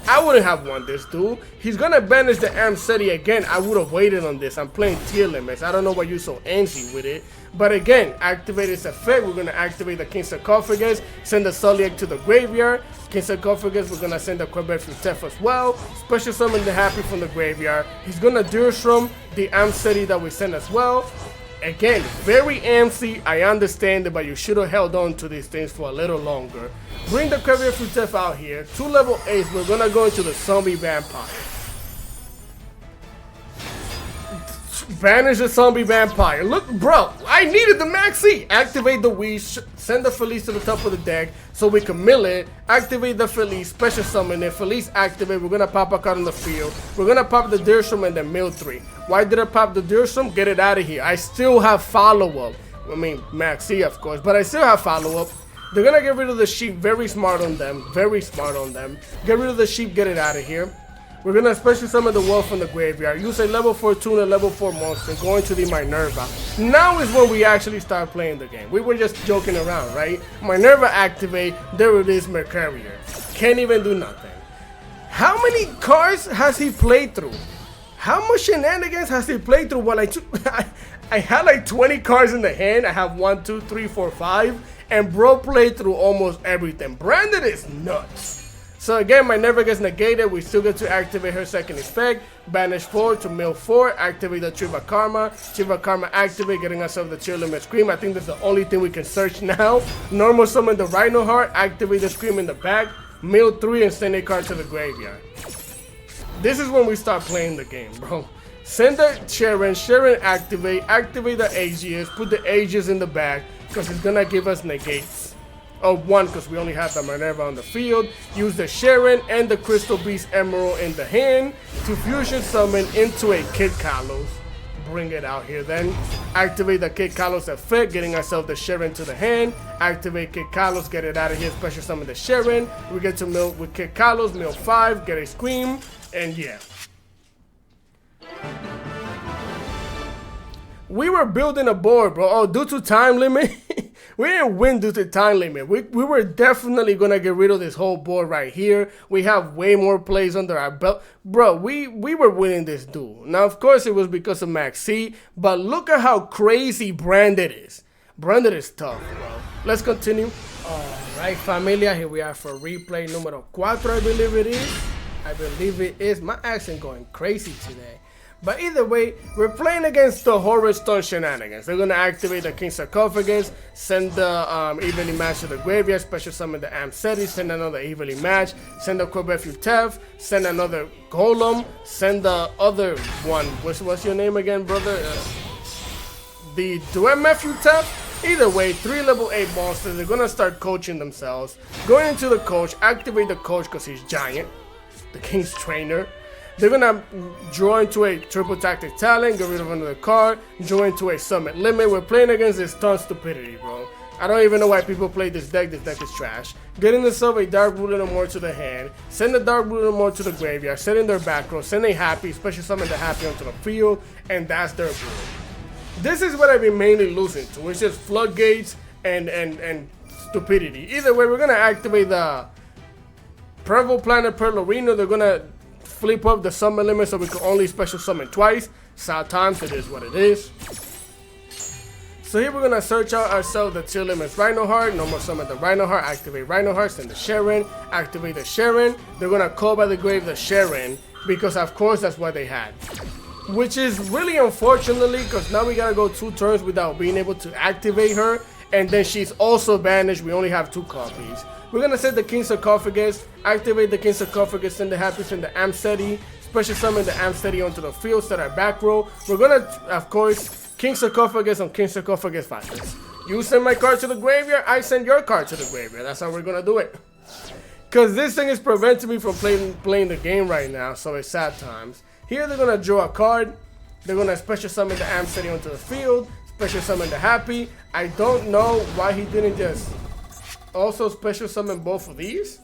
I wouldn't have won this, dude. He's going to banish the Amseti again. I would have waited on this. I'm playing tier limits. I don't know why you're so antsy with it. But again, activate its effect. We're going to activate the King Sarcophagus. Send the Sulliak to the graveyard. King Sarcophagus, we're going to send the Quebec from Tef as well. Special summon the Happy from the graveyard. He's going to Durstrom the Amseti that we send as well. Again, very antsy, I understand it, but you should have held on to these things for a little longer. Bring the Career Fruitef out here. 2 level 8s, we're gonna go into the Zombie Vampire. Banish the Zombie Vampire. Look, bro, I needed the Maxi. Activate the Wish, send the Felice to the top of the deck so we can mill it. Activate the Felice, special summon it. Felice activate, we're gonna pop a card on the field. We're gonna pop the Durstrom and then mill 3. Why did I pop the Durstrom? Get it out of here. I still have follow-up. I mean, Maxi, of course, but I still have follow-up. They're gonna get rid of the Sheep. Very smart on them. Very smart on them. Get rid of the Sheep, get it out of here. We're going to special summon the Wolf from the graveyard. Use a level 4 tune, a level 4 monster, go into the Minerva. Now is when we actually start playing the game. We were just joking around, right? Minerva activate, there it is, Mercurial. Can't even do nothing. How many cards has he played through? How much shenanigans has he played through? Well, I had like 20 cards in the hand. I have 1, 2, 3, 4, 5. And bro played through almost everything. Brandon is nuts. So again, Minerva gets negated. We still get to activate her second effect. Banish 4 to mill 4. Activate the Chiva Karma. Chiva Karma activate, getting ourselves the Chill Limit Scream. I think that's the only thing we can search now. Normal summon the Rhino Heart. Activate the Scream in the back. Mill 3 and send a card to the graveyard. This is when we start playing the game, bro. Send the Sharon. Sharon activate. Activate the Aegis. Put the Aegis in the back because it's going to give us negates. or 1 because we only have the Minerva on the field. Use the Sharon and the Crystal Beast Emerald in the hand to fusion summon into a Kid Kalos. Bring it out here then. Activate the Kid Kalos effect, getting ourselves the Sharon to the hand. Activate Kid Kalos, get it out of here, special summon the Sharon. We get to mill with Kid Kalos, mill 5, get a Scream, and yeah. We were building a board, bro. Oh, due to time limit, we didn't win due to time limit. We were definitely gonna get rid of this whole board right here. We have way more plays under our belt, bro. We were winning this duel. Now, of course, it was because of Max C, but look at how crazy Branded is. Branded is tough, bro. Let's continue. All right, familia, here we are for replay numero 4, I believe it is. I believe it is. My accent going crazy today. But either way, we're playing against the Horus Stone Shenanigans. They're going to activate the King Sarcophagus, send the Evenly Match to the graveyard, special summon the Amseti, send another Evenly Match, send the Quebefu Tef, send another Golem, send the other one. What's your name again, brother? The Dogmatika Tef? Either way, 3 level 8 monsters. They're going to start coaching themselves. Going into the coach, activate the coach because he's giant. The King's Trainer. They're gonna draw into a triple tactic talent, get rid of another card, draw into a summit limit. We're playing against this ton stupidity, bro. I don't even know why people play this deck. This deck is trash. Getting themselves a Dark Blue Little more to the hand, send the Dark Blue Little more to the graveyard, send in their back row, send a Happy, special summon the Happy onto the field, and that's their blue. This is what I've been mainly losing to. It's just floodgates and stupidity. Either way, we're gonna activate the Purple Planet Perlorino. They're gonna flip up the summon limit so we can only special summon twice. Sad times, it is what it is. So here we're gonna search out ourselves the tier limits Rhinoheart. No more summon the Rhinoheart. Activate Rhinoheart, send the Sharon. Activate the Sharon. They're gonna call by the grave the Sharon because of course that's what they had. Which is really unfortunately because now we gotta go 2 turns without being able to activate her. And then she's also banished. We only have 2 copies. We're gonna set the King Sarcophagus, activate the King Sarcophagus, send the Happy, send the Amseti, special summon the Amseti onto the field, set our back row. We're gonna, of course, King Sarcophagus on King Sarcophagus Fighters. You send my card to the graveyard, I send your card to the graveyard. That's how we're gonna do it. Cause this thing is preventing me from playing the game right now, so it's sad times. Here they're gonna draw a card. They're gonna special summon the Amseti onto the field, special summon the Happy. I don't know why he didn't just also special summon both of these.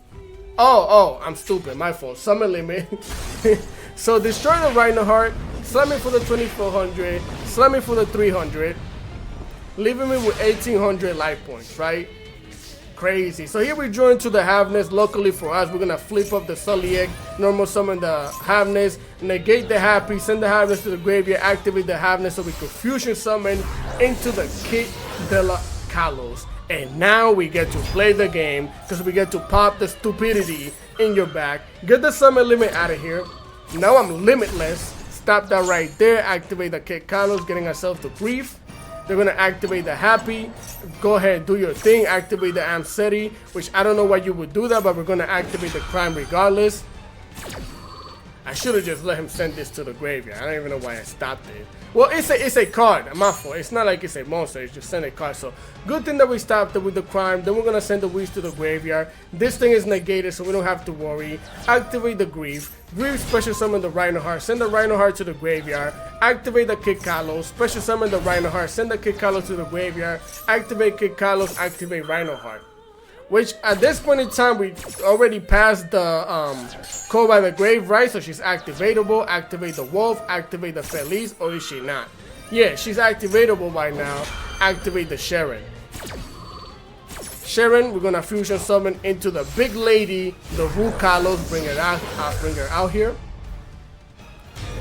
Oh, I'm stupid, my fault. Summon limit. So destroy the Rhinoheart, slam it for the 2400, slam it for the 300, leaving me with 1800 life points, right? Crazy. So here we draw into the Havness. Luckily for us, we're gonna flip up the Sully Egg, normal summon the Havness, negate the Happy, send the Havness to the graveyard, activate the Havness so we can fusion summon into the Kid de la Kalos. And now we get to play the game because we get to pop the stupidity in your back. Get the summon limit out of here. Now I'm limitless. Stop that right there. Activate the Kid Kalos, getting ourselves to grief. They're going to activate the Happy. Go ahead, do your thing. Activate the Amseti, which I don't know why you would do that, but we're going to activate the Crime regardless. I should have just let him send this to the graveyard. I don't even know why I stopped it. Well, it's a card. My fault. It's not like it's a monster. It's just send a card. So good thing that we stopped it with the crime. Then we're gonna send the Weeds to the graveyard. This thing is negated, so we don't have to worry. Activate the Grief. Grief special summon the Rhinoheart. Send the Rhinoheart to the graveyard. Activate the Kid Kalos. Special summon the Rhinoheart. Send the Kid Kalos to the graveyard. Activate Kid Kalos. Activate Rhinoheart. Which at this point in time we already passed the Call by the Grave, right? So she's activatable. Activate the Wolf, activate the Feliz, or is she not? Yeah, she's activatable by now. Activate the Sharon. Sharon, we're gonna fusion summon into the big lady, the Ru Kalos, bring her out here.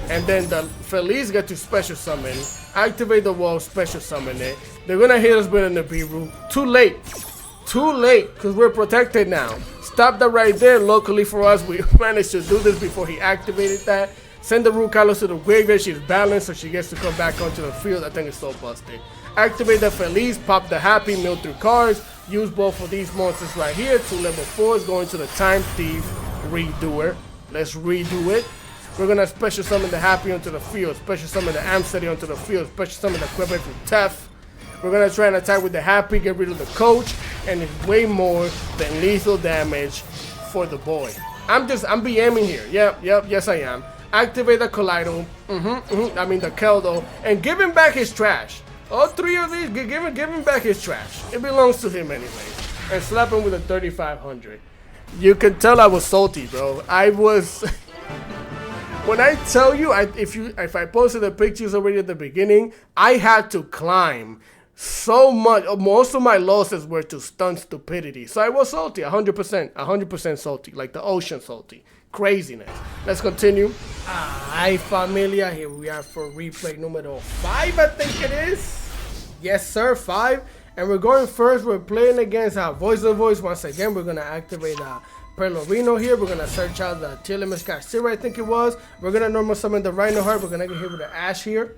And then the Feliz get to special summon. Activate the Wolf, special summon it. They're gonna hit us with a Nibiru. Too late. Too late, because we're protected now. Stop that right there. Luckily for us, we managed to do this before he activated that. Send the Ru Kalos to the graveyard. She's balanced, so she gets to come back onto the field. I think it's so busted. Activate the Feliz, pop the Happy, mill through cards. Use both of these monsters right here. 2 level 4s going to the Time Thief Redoer. Let's redo it. We're going to special summon the Happy onto the field. Special summon the Amseti onto the field. Special summon the Quebec from Tef. We're going to try and attack with the Happy, get rid of the coach, and it's way more than lethal damage for the boy. I'm BMing here. Yep, yes I am. Activate the Collido, I mean the Keldo, and give him back his trash. All three of these, give him back his trash. It belongs to him anyways. And slap him with a 3500. You can tell I was salty, bro. I was. When I tell you, if I posted the pictures already at the beginning, I had to climb so much. Most of my losses were to stun stupidity. So I was salty, 100% salty, like the ocean salty. Craziness. Let's continue. Ay, familia. Here we are for replay numero 5, I think it is. Yes, sir, 5. And we're going first. We're playing against voiceless. Once again, we're going to activate Perlorino here. We're going to search out the Telemus Castira, I think it was. We're going to normal summon the Rhino Heart. We're going to get hit with the Ash here.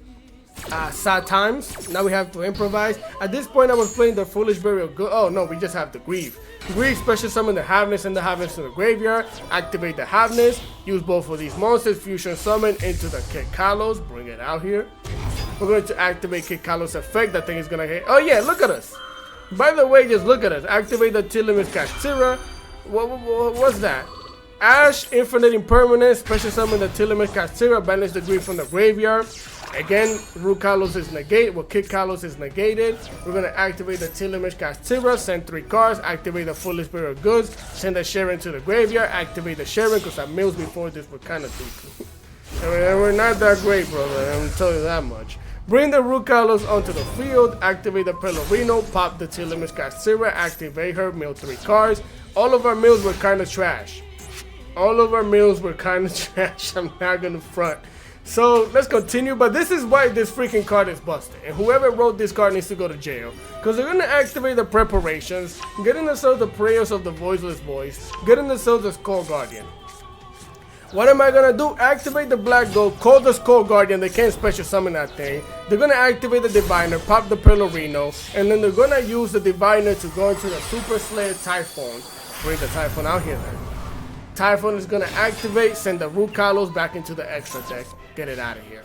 Sad times. Now we have to improvise. At this point, I was playing the Foolish Burial. Oh, no, we just have to Grieve. Grieve, special summon the Havness and the Havness to the graveyard. Activate the Havness. Use both of these monsters. Fusion summon into the Kid Kalos. Bring it out here. We're going to activate Kid Kalos effect. That thing is going to hit. Oh, yeah, look at us. By the way, just look at us. Activate the Telemus Castira. What's that? Ash, Infinite Impermanence. Special summon the Telemus Castira. Banish the Grieve from the graveyard. Again, Root Kalos is negated. Well, Kid Kalos is negated. We're going to activate the Telemus Castira. Send 3 cards. Activate the Foolish Burial Goods. Send the Sharon to the graveyard. Activate the Sharon because our mills before this were kind of dookie. And we're not that great, brother. I'm telling you that much. Bring the Root Kalos onto the field. Activate the Pelorino. Pop the Telemus Castira. Activate her. Mill 3 cards. All of our mills were kind of trash. I'm not going to front. So let's continue, but this is why this freaking card is busted, and whoever wrote this card needs to go to jail, because they're going to activate the preparations, get in the soul the prayers of the voiceless voice, get in the soul the Skull Guardian. What am I going to do? Activate the Black Gold, call the Skull Guardian, they can't special summon that thing. They're going to activate the Diviner, pop the Pelorino, and then they're going to use the Diviner to go into the Super Slayer Typhoon. Bring the Typhoon out here then. Typhoon is going to activate, send the Root Kalos back into the extra deck. Get it out of here.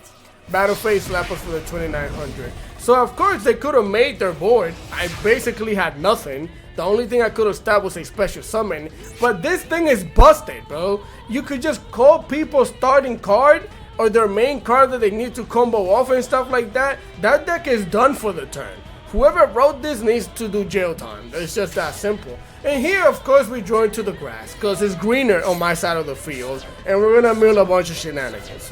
Battle phase, slap us for the 2900. So of course they could have made their board. I basically had nothing. The only thing I could have stopped was a special summon. But this thing is busted, bro. You could just call people's starting card or their main card that they need to combo off and stuff like that. That deck is done for the turn. Whoever wrote this needs to do jail time. It's just that simple. And here, of course, we draw into the grass because it's greener on my side of the field. And we're going to mill a bunch of shenanigans.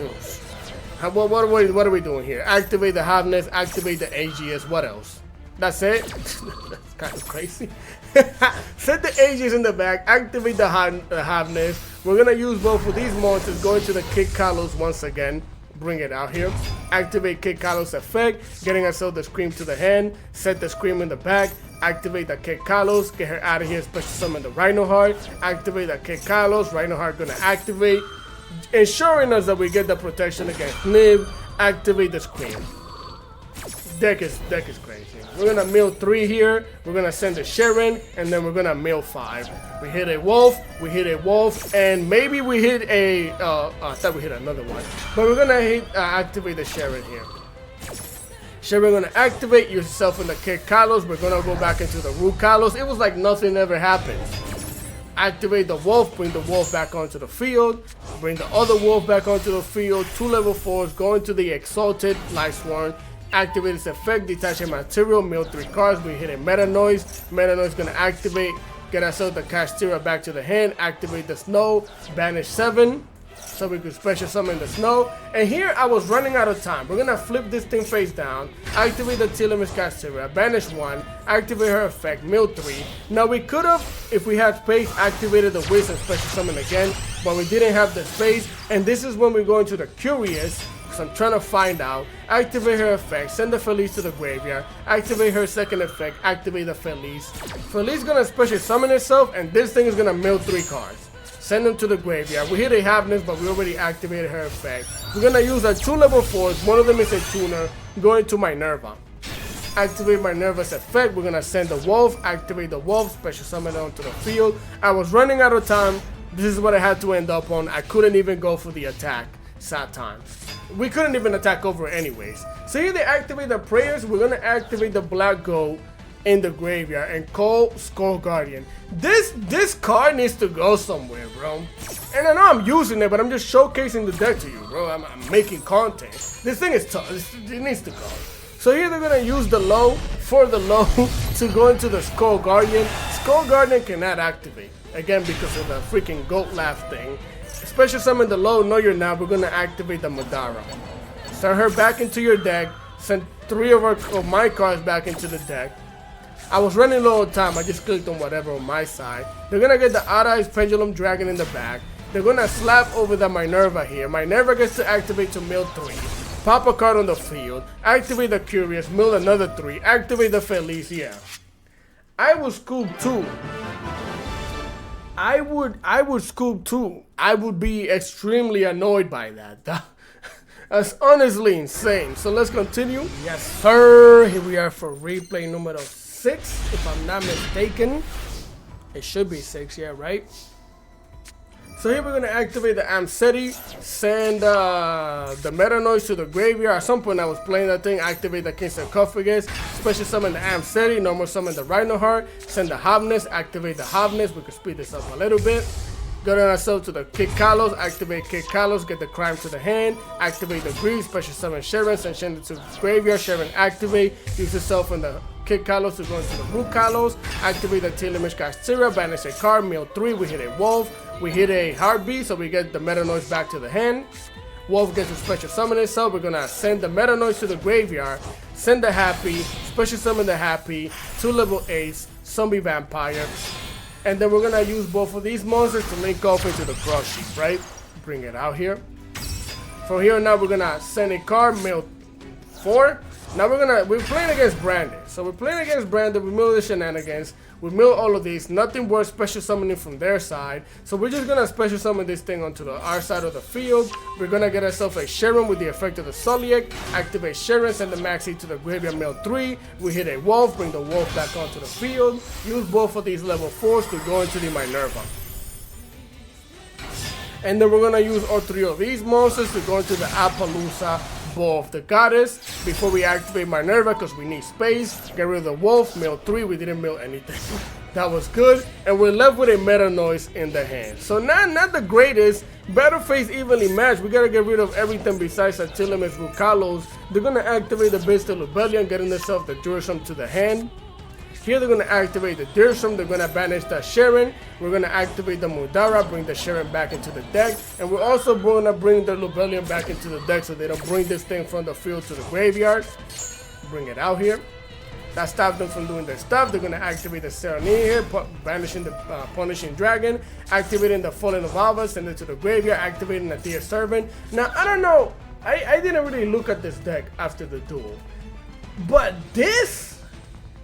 What are we doing here? Activate the Havness, activate the AGS, what else? That's it? That's kind of crazy. Set the AGS in the back, activate the Havness. We're going to use both of these monsters, go into the Kid Kalos once again. Bring it out here. Activate Kid Kalos effect, getting ourselves the Scream to the hand. Set the Scream in the back. Activate the Kid Kalos, get her out of here, special summon the Rhino Heart. Activate the Kid Kalos, Rhino Heart going to activate, ensuring us that we get the protection against Nib. Activate the Scream. Deck is crazy. We're gonna mill 3 here. We're gonna send a Sharon, and then we're gonna mill 5. We hit a wolf, and maybe we hit a. I thought we hit another one, but we're gonna hit activate the Sharon here. Sharon gonna activate yourself in the Kid Kalos. We're gonna go back into the Root Kalos. It was like nothing ever happened. Activate the wolf, bring the wolf back onto the field, bring the other wolf back onto the field. 2 level 4s, go into the Exalted Lightsworn. Activate its effect, detach a material, mill 3 cards. We hit a Meta Noise. Meta Noise gonna activate, get ourselves the Castira back to the hand. Activate the Snow, banish 7, so we could special summon the Snow. And here I was running out of time. We're gonna flip this thing face down. Activate the Telemus Castira, banish 1, activate her effect, mill 3. Now we could have, if we had space, activated the Wiz and special summon again, but we didn't have the space. And this is when we go into the Curious. I'm trying to find out. Activate her effect, send the Felice to the graveyard. Activate her second effect, activate the Felice. Felice gonna special summon herself, and this thing is gonna mill 3 cards. Send them to the graveyard. We hit a Havness, but we already activated her effect. We're gonna use our 2 level 4s. One of them is a tuner. Going to Minerva. Activate Minerva's effect. We're gonna send the wolf. Activate the wolf. Special summon it onto the field. I was running out of time. This is what I had to end up on. I couldn't even go for the attack. Sad time. We couldn't even attack over anyways. So here they activate the prayers. We're gonna activate the Black Gold. in the graveyard and call Skull Guardian. This card needs to go somewhere, bro. And I know I'm using it, but I'm just showcasing the deck to you, bro. I'm making content. This thing is tough. It needs to go. So here they're gonna use the low for the low to go into the Skull Guardian. Skull Guardian cannot activate, again, because of the freaking goat laugh thing. Special summon the low, no you're not. We're gonna activate the Madara. Send her back into your deck. Send 3 of my cards back into the deck. I was running low on time. I just clicked on whatever on my side. They're gonna get the Odd Eyes Pendulum Dragon in the back. They're gonna slap over the Minerva here. Minerva gets to activate to mill 3. Pop a card on the field. Activate the Curious. Mill another 3. Activate the Feliz. Yeah. I would scoop 2. I would scoop 2. I would be extremely annoyed by that. That's honestly insane. So let's continue. Yes, sir. Here we are for replay number 6, if I'm not mistaken. It should be 6, yeah, right? So here we're going to activate the Amseti, send the Meta Noise to the graveyard. At some point I was playing that thing, activate the King Sarcophagus, special summon the Amseti, normal summon the Rhino Heart, send the Hobness, activate the Hobness. We can speed this up a little bit. Go to ourselves to the Kick Kalos, activate Kick Kalos, get the Crime to the hand, activate the Greed, special summon Sharon, send Sharon to the graveyard, Sharon activate, use yourself in the Kick Kalos to go into the Root Kalos, activate the Telemich Castira, banish a card, mill 3, we hit a Wolf, we hit a Heartbeat, so we get the Meta Noise back to the hand. Wolf gets to special summon itself, we're gonna send the Meta Noise to the graveyard, send the Happy, special summon the Happy, 2 level 8s, Zombie Vampire, and then we're gonna use both of these monsters to link off into the Crush Heap, right? Bring it out here. From here on out, we're gonna send a card, mill 4. Now we're playing against Brandon. So we're playing against Brandon, we mill the shenanigans, we mill all of these, nothing worth special summoning from their side. So we're just gonna special summon this thing onto our side of the field. We're gonna get ourselves a Sharon with the effect of the Soliac, activate Sharon, send the Maxi to the graveyard, mill 3. We hit a Wolf, bring the Wolf back onto the field. Use both of these level 4s to go into the Minerva. And then we're gonna use all 3 of these monsters to go into the Appaloosa Ball of the Goddess before we activate Minerva, because we need space. Get rid of the Wolf, mill 3, we didn't mill anything. That was good, and we're left with a Meta Noise in the hand. So not the greatest. Battle phase evenly matched. We gotta get rid of everything besides Artillemis Rukalos. They're gonna activate the Bestial Rebellion, getting themselves the Dursum to the hand. Here they're going to activate the Dursum, they're going to banish the Sharon, we're going to activate the Mudara, bring the Sharon back into the deck, and we're also going to bring the Rebellion back into the deck so they don't bring this thing from the field to the graveyard. Bring it out here. That stops them from doing their stuff. They're going to activate the Serenity here, banishing the Punishing Dragon, activating the Fallen of Lava, send it to the graveyard, activating the Dear Servant. Now, I don't know, I didn't really look at this deck after the duel, but this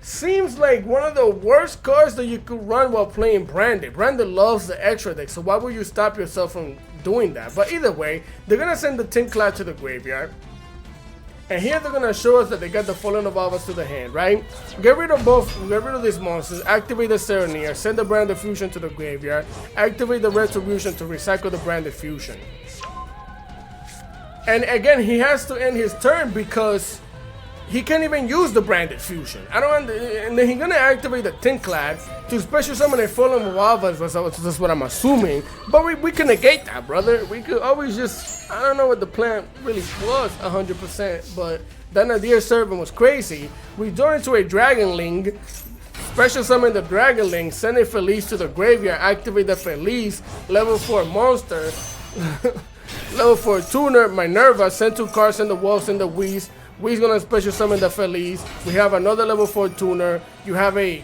seems like one of the worst cards that you could run while playing Brandon. Brandon loves the extra deck, so why would you stop yourself from doing that? But either way, they're going to send the Tin Cloud to the graveyard. And here they're going to show us that they got the Fallen of Alvas to the hand, right? Get rid of these monsters, activate the Serenir, send the Branded Fusion to the graveyard, activate the Retribution to recycle the Branded Fusion. And again, he has to end his turn because he can't even use the Branded Fusion. And then he's gonna activate the Tin Clad to special summon a Fallen of Alvas. That's what I'm assuming. But we can negate that, brother. We could always just, I don't know what the plan really was 100%, but that Nadir Servant was crazy. We join into a Dragon Link, special summon the Dragon Link, send a Feliz to the graveyard, activate the Feliz, level 4 monster, level 4 tuner, Minerva, send 2 cards, send the Wolves, send the Whis. We's gonna special summon the Feliz. We have another level 4 tuner. You have a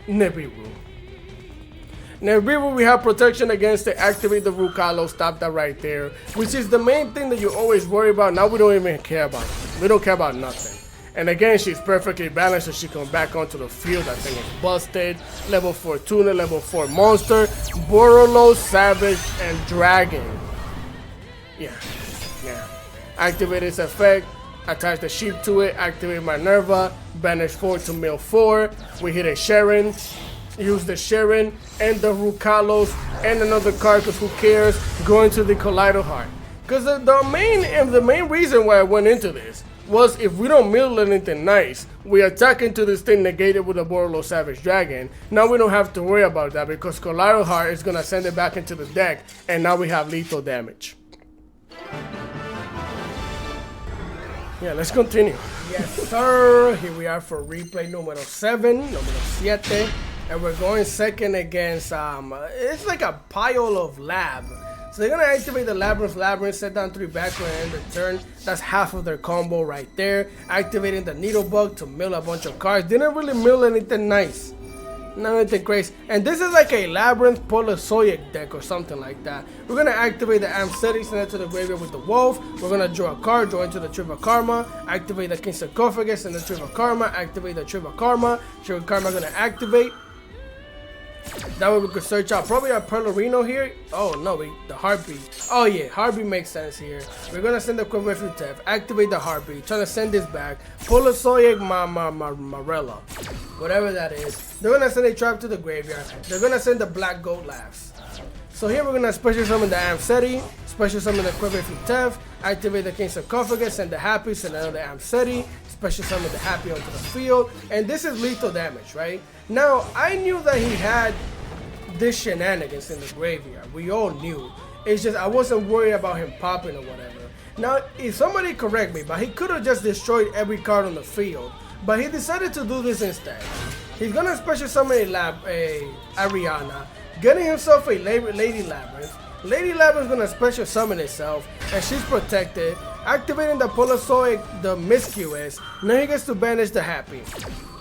Nibiru. Nibiru, we have protection against it. Activate the Rukalo. Stop that right there. Which is the main thing that you always worry about. Now we don't even care about it. We don't care about nothing. And again, she's perfectly balanced, so she comes back onto the field. That thing is busted. Level 4 tuner, level 4 monster, Borolo, Savage, and Dragon. Yeah. Activate its effect. Attach the sheep to it, activate Minerva, banish 4 to mill 4. We hit a Sharon, use the Sharon and the Rukalos and another card, because who cares, go into the Collider Heart. Because the main reason why I went into this was if we don't mill anything nice, we attack into this thing negated with a Borderlord Savage Dragon. Now we don't have to worry about that because Collateral Heart is gonna send it back into the deck, and now we have lethal damage. Yeah, let's continue. Yes, sir. Here we are for replay numero 7, numero 7. And we're going second against, it's like a pile of lab. So they're going to activate the labrynth, set down 3 background and end the turn. That's half of their combo right there. Activating the needle bug to mill a bunch of cards. Didn't really mill anything nice. Not anything crazy. And this is like a labrynth Polosoic deck or something like that. We're going to activate the Amsetti, send it to the graveyard with the wolf. We're going to draw a card, draw into the Trip of Karma. Activate the King Sarcophagus and the Trip of Karma. Activate the Trip of Karma. Trip of Karma going to activate. That way we could search out probably our Pelourinho here. Oh no, the Heartbeat. Oh yeah, Heartbeat makes sense here. We're gonna send the Quiverfree Tev, activate the Heartbeat, trying to send this back. Polosoic Marella, whatever that is. They're gonna send a trap to the graveyard. They're gonna send the Black Goat Laughs. So here we're gonna special summon the Amsetti, special summon the Quiverfree Tev, activate the King Sarcophagus, send the Happy, send another Amsetti, special summon the Happy onto the field, and this is lethal damage, right? Now, I knew that he had this shenanigans in the graveyard. We all knew. It's just I wasn't worried about him popping or whatever. Now, if somebody correct me, but he could have just destroyed every card on the field, but he decided to do this instead. He's gonna special summon a Ariana, getting himself a Lady Labrynth. Lady Labrynth's gonna special summon itself, and she's protected. Activating the Polosoic, the Miscuous. Now he gets to banish the Happy.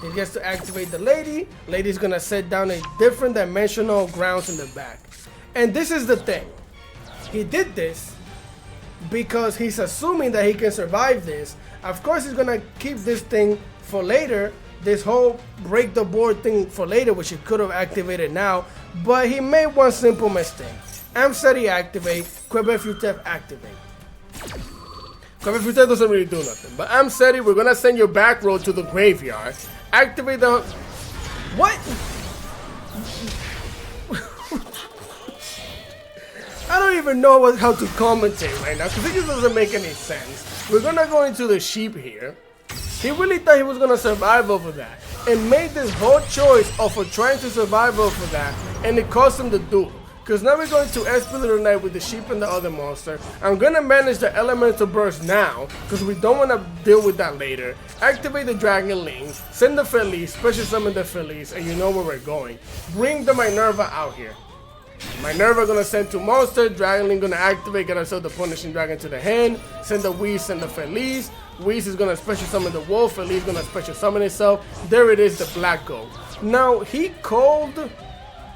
He gets to activate the Lady. Lady's gonna set down a different dimensional grounds in the back. And this is the thing. He did this because he's assuming that he can survive this. Of course, he's gonna keep this thing for later. This whole break the board thing for later, which he could have activated now. But he made one simple mistake. Amsetti activate, Quiverfree Tev activate. Quiverfree Tev doesn't really do nothing. But Amsetti, we're gonna send your back row to the graveyard. Activate the... What? I don't even know how to commentate right now because it just doesn't make any sense. We're gonna go into the sheep here. He really thought he was gonna survive over that and made this whole choice of trying to survive over that, and it cost him the duel. Because now we're going to Espilital Knight with the sheep and the other monster. I'm going to manage the Elemental Burst now, because we don't want to deal with that later. Activate the Dragon Link, send the Feliz, special summon the Feliz, and you know where we're going. Bring the Minerva out here. Minerva going to send 2 monsters, Dragon Link going to activate, get ourselves the Punishing Dragon to the hand, send the Whis, send the Feliz. Whis is going to special summon the Wolf, Feliz going to special summon itself. There it is, the Black Goat. Now, he called...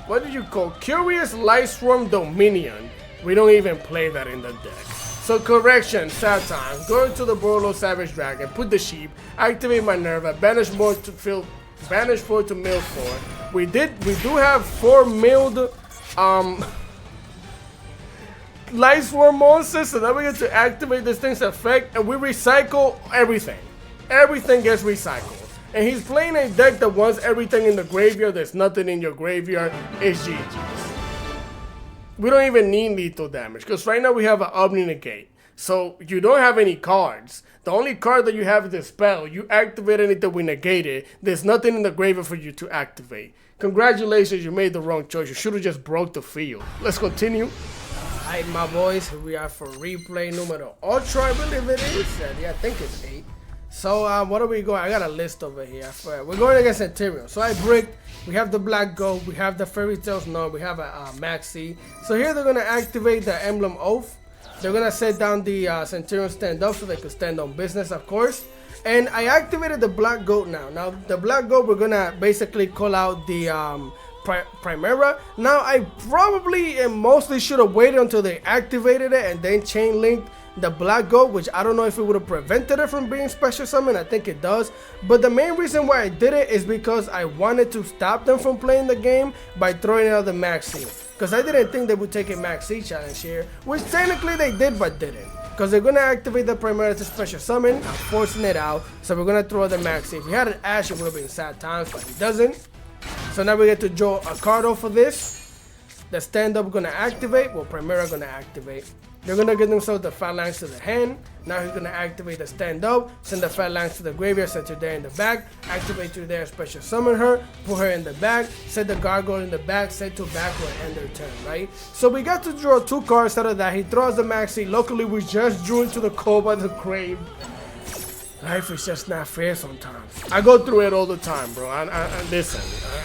What did you call? Curious Lightsworn Dominion. We don't even play that in the deck. So correction, sad time. Go into the Borderlord Savage Dragon, put the sheep, activate Minerva, banish more to fill, banish 4 to mill 4. We do have 4 milled Lightsworn monsters, so now we get to activate this thing's effect, and we recycle everything. Everything gets recycled. And he's playing a deck that wants everything in the graveyard. There's nothing in your graveyard. It's GG's. We don't even need lethal damage because right now we have an Omni Negate. So you don't have any cards. The only card that you have is the spell. You activate anything we negate it. There's nothing in the graveyard for you to activate. Congratulations, you made the wrong choice. You should have just broke the field. Let's continue. Alright, my boys. Here we are for replay numero 8, I believe it is. Yeah, I think it's 8. So, what are we going? I got a list over here. We're going against Centurion. So I bricked. We have the Black Goat. We have the Fairy Tales Gnome. We have a Maxi. So here they're going to activate the Emblem Oath. They're going to set down the Centurion stand up so they could stand on business, of course. And I activated the Black Goat now. Now, the Black Goat, we're going to basically call out the Primera. Now, I probably and mostly should have waited until they activated it and then chain linked the Black Goat, which I don't know if it would have prevented it from being special summoned. I think it does, but the main reason why I did it is because I wanted to stop them from playing the game by throwing out the Maxi, because I didn't think they would take a Maxi challenge here, which technically they did but didn't, because they're going to activate the Primera to special summon. I'm forcing it out, so we're going to throw the Maxi. If he had an Ash, it would have been sad times, but he doesn't. So now we get to draw a card off of this. The stand-up going to activate. Well, Primera going to activate. They're gonna get themselves the phalanx to the hand. Now he's gonna activate the stand up, send the phalanx to the graveyard, set her there in the back, activate her there, special summon her, put her in the back, set the gargoyle in the back, set to back will end their turn, right? So we got to draw 2 cards out of that. He throws the maxi. Luckily we just drew into the cold by the grave. Life is just not fair sometimes. I go through it all the time, bro. Listen,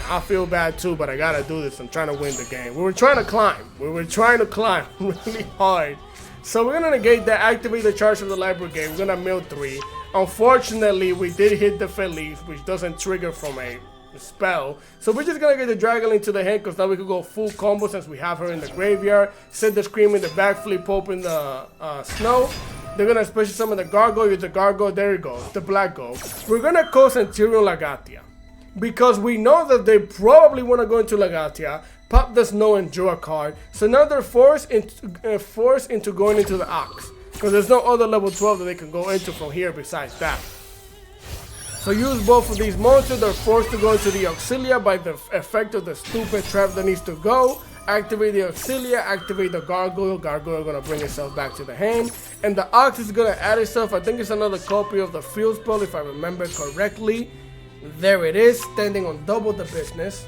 I feel bad too, but I gotta do this. I'm trying to win the game. We were trying to climb. Really hard. So we're gonna negate that, activate the charge of the library game. We're gonna mill 3. Unfortunately, we did hit the Feliz, which doesn't trigger from a spell. So we're just gonna get the Dragon Link to the head, because now we could go full combo since we have her in the graveyard. Set the Scream in the back, flip open the snow. They're gonna special summon the gargoyle, use the gargoyle, there it goes, the black gold. We're gonna call Centurion Lagatia, because we know that they probably wanna go into Lagatia, pop the snow and draw a card. So now they're forced into going into the Ox, because there's no other level 12 that they can go into from here besides that. So use both of these monsters. They're forced to go into the Auxilia by the effect of the stupid trap that needs to go. Activate the Auxilia, activate the Gargoyle. Gargoyle gonna bring itself back to the hand. And the Ox is gonna add itself. I think it's another copy of the field spell if I remember correctly. There it is, standing on double the business.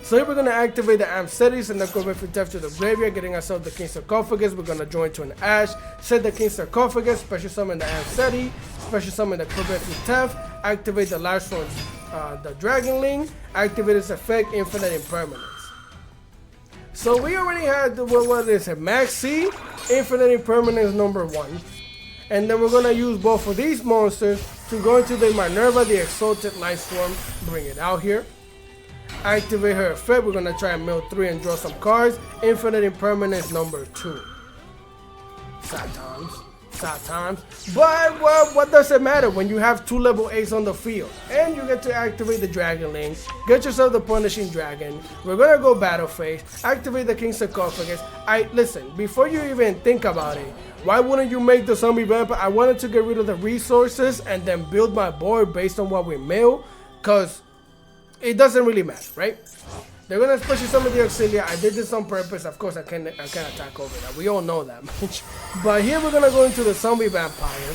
So here we're gonna activate the Amsetis and then go back for Theft to the graveyard, getting ourselves the King Sarcophagus. We're gonna join to an Ash, set the King Sarcophagus, special summon the Amseti, special summon the Quebec Theft, activate the Lightsworn, the Dragon Link, activate its effect, Infinite Impermanence. So we already had the, what is it, Maxi, Infinite Impermanence number 1. And then we're gonna use both of these monsters to go into the Minerva, the Exalted Lightsworn, bring it out here. Activate her effect. We're gonna try and mill 3 and draw some cards. Infinite Impermanence number 2. Sad times. But what does it matter when you have 2 level 8s on the field? And you get to activate the Dragon Link. Get yourself the Punishing Dragon. We're gonna go battle phase. Activate the King Sarcophagus. Listen, before you even think about it, why wouldn't you make the Zombie Vampire? I wanted to get rid of the resources and then build my board based on what we mill, because it doesn't really matter, right? They're gonna special summon the Auxilia. I did this on purpose. Of course, I can't attack over that. We all know that much. But here we're gonna go into the Zombie Vampire.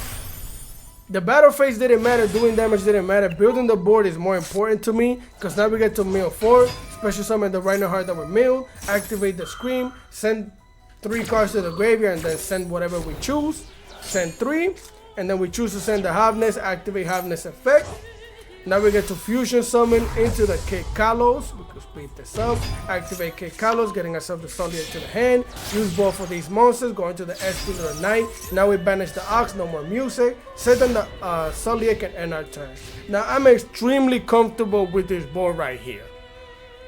The battle phase didn't matter. Doing damage didn't matter. Building the board is more important to me, because now we get to mill 4. Special summon the Rhino Heart that we milled. Activate the Scream. Send 3 cards to the graveyard and then send whatever we choose. Send 3. And then we choose to send the Havness. Activate Havness effect. Now we get to Fusion Summon into the Kid Kalos. We can speed this up. Activate Kid Kalos, getting ourselves the Soliac to the hand. Use both of these monsters, go into the SP of the Night. Now we banish the Ox, no more music. Set on the Soliac and end our turn. Now I'm extremely comfortable with this board right here.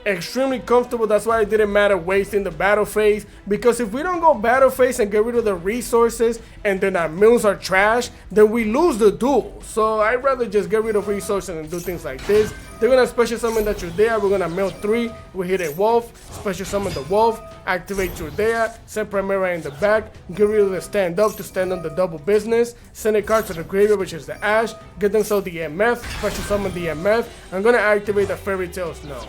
Extremely comfortable. That's why it didn't matter wasting the battle phase, because if we don't go battle phase and get rid of the resources and then our mills are trash, then we lose the duel. So I'd rather just get rid of resources and do things like this. They're gonna special summon the Trudea. We're gonna mill 3. We hit a wolf, special summon the wolf, activate Trudea, set Primera in the back, get rid of the stand up to stand on the double business, send a card to the graveyard, which is the Ash, get them so the MF, special summon the MF. I'm gonna activate the Fairy Tale Snow.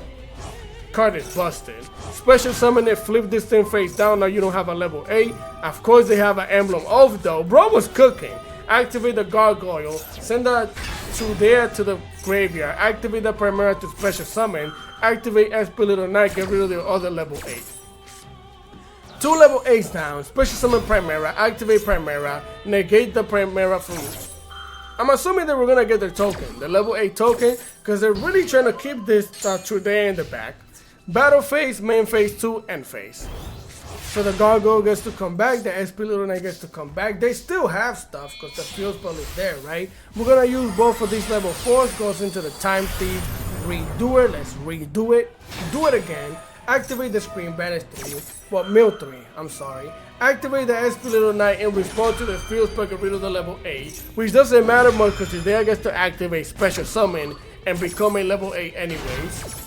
Card is busted. Special summon it, flip this thing face down. Now you don't have a level 8. Of course they have an emblem of though. Bro was cooking. Activate the Gargoyle. Send that to there to the graveyard. Activate the Primera to special summon. Activate SP Little Knight. Get rid of the other level 8. 2 level 8s down. Special summon Primera. Activate Primera. Negate the Primera from... I'm assuming that we're gonna get their token, the level 8 token, because they're really trying to keep this Trudea in the back. Battle phase, main phase 2, end phase. So the Gargoyle gets to come back, the SP Little Knight gets to come back. They still have stuff because the field spell is there, right? We're gonna use both of these level 4s, goes into the Time Thief, redo it, let's redo it, do it again. Activate the Screen, banish 3, well, mill 3, I'm sorry. Activate the SP Little Knight in response to the field spell, get rid of the level 8, which doesn't matter much because today gets to activate Special Summon and become a level 8 anyways.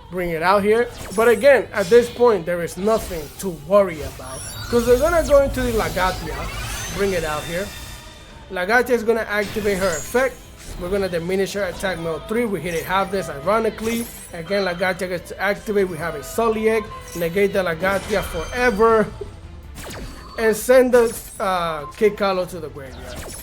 Bring it out here. But again, at this point, there is nothing to worry about, because they're gonna go into the Lagatia. Bring it out here. Lagatia is gonna activate her effect. We're gonna diminish her attack mill 3. We hit a Havness ironically. Again, Lagatia gets to activate. We have a Soliac. Negate the Lagatia forever. and send the Kid Carlo to the graveyard.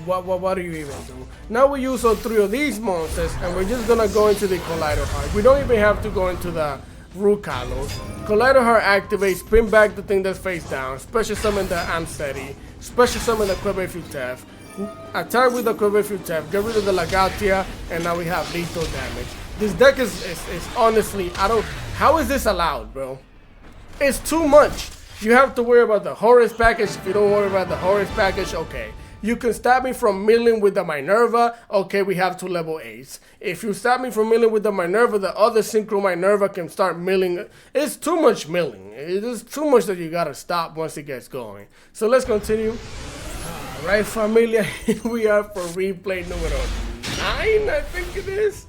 What do you even do? Now we use all 3 of these monsters, and we're just gonna go into the Collider Heart. We don't even have to go into the Root Kalos. Collider Heart activates, spin back the thing that's face down, special summon the Amsteady, special summon the Quiverfutef, attack with the Quiverfutef, get rid of the Lagatia, and now we have lethal damage. This deck is honestly, how is this allowed, bro? It's too much. You have to worry about the Horus package. If you don't worry about the Horus package, okay. You can stop me from milling with the Minerva. Okay, we have 2 level 8s. If you stop me from milling with the Minerva, the other Synchro Minerva can start milling. It's too much milling. It is too much that you gotta stop once it gets going. So let's continue. Alright, familia, here we are for replay numero 9, I think it is.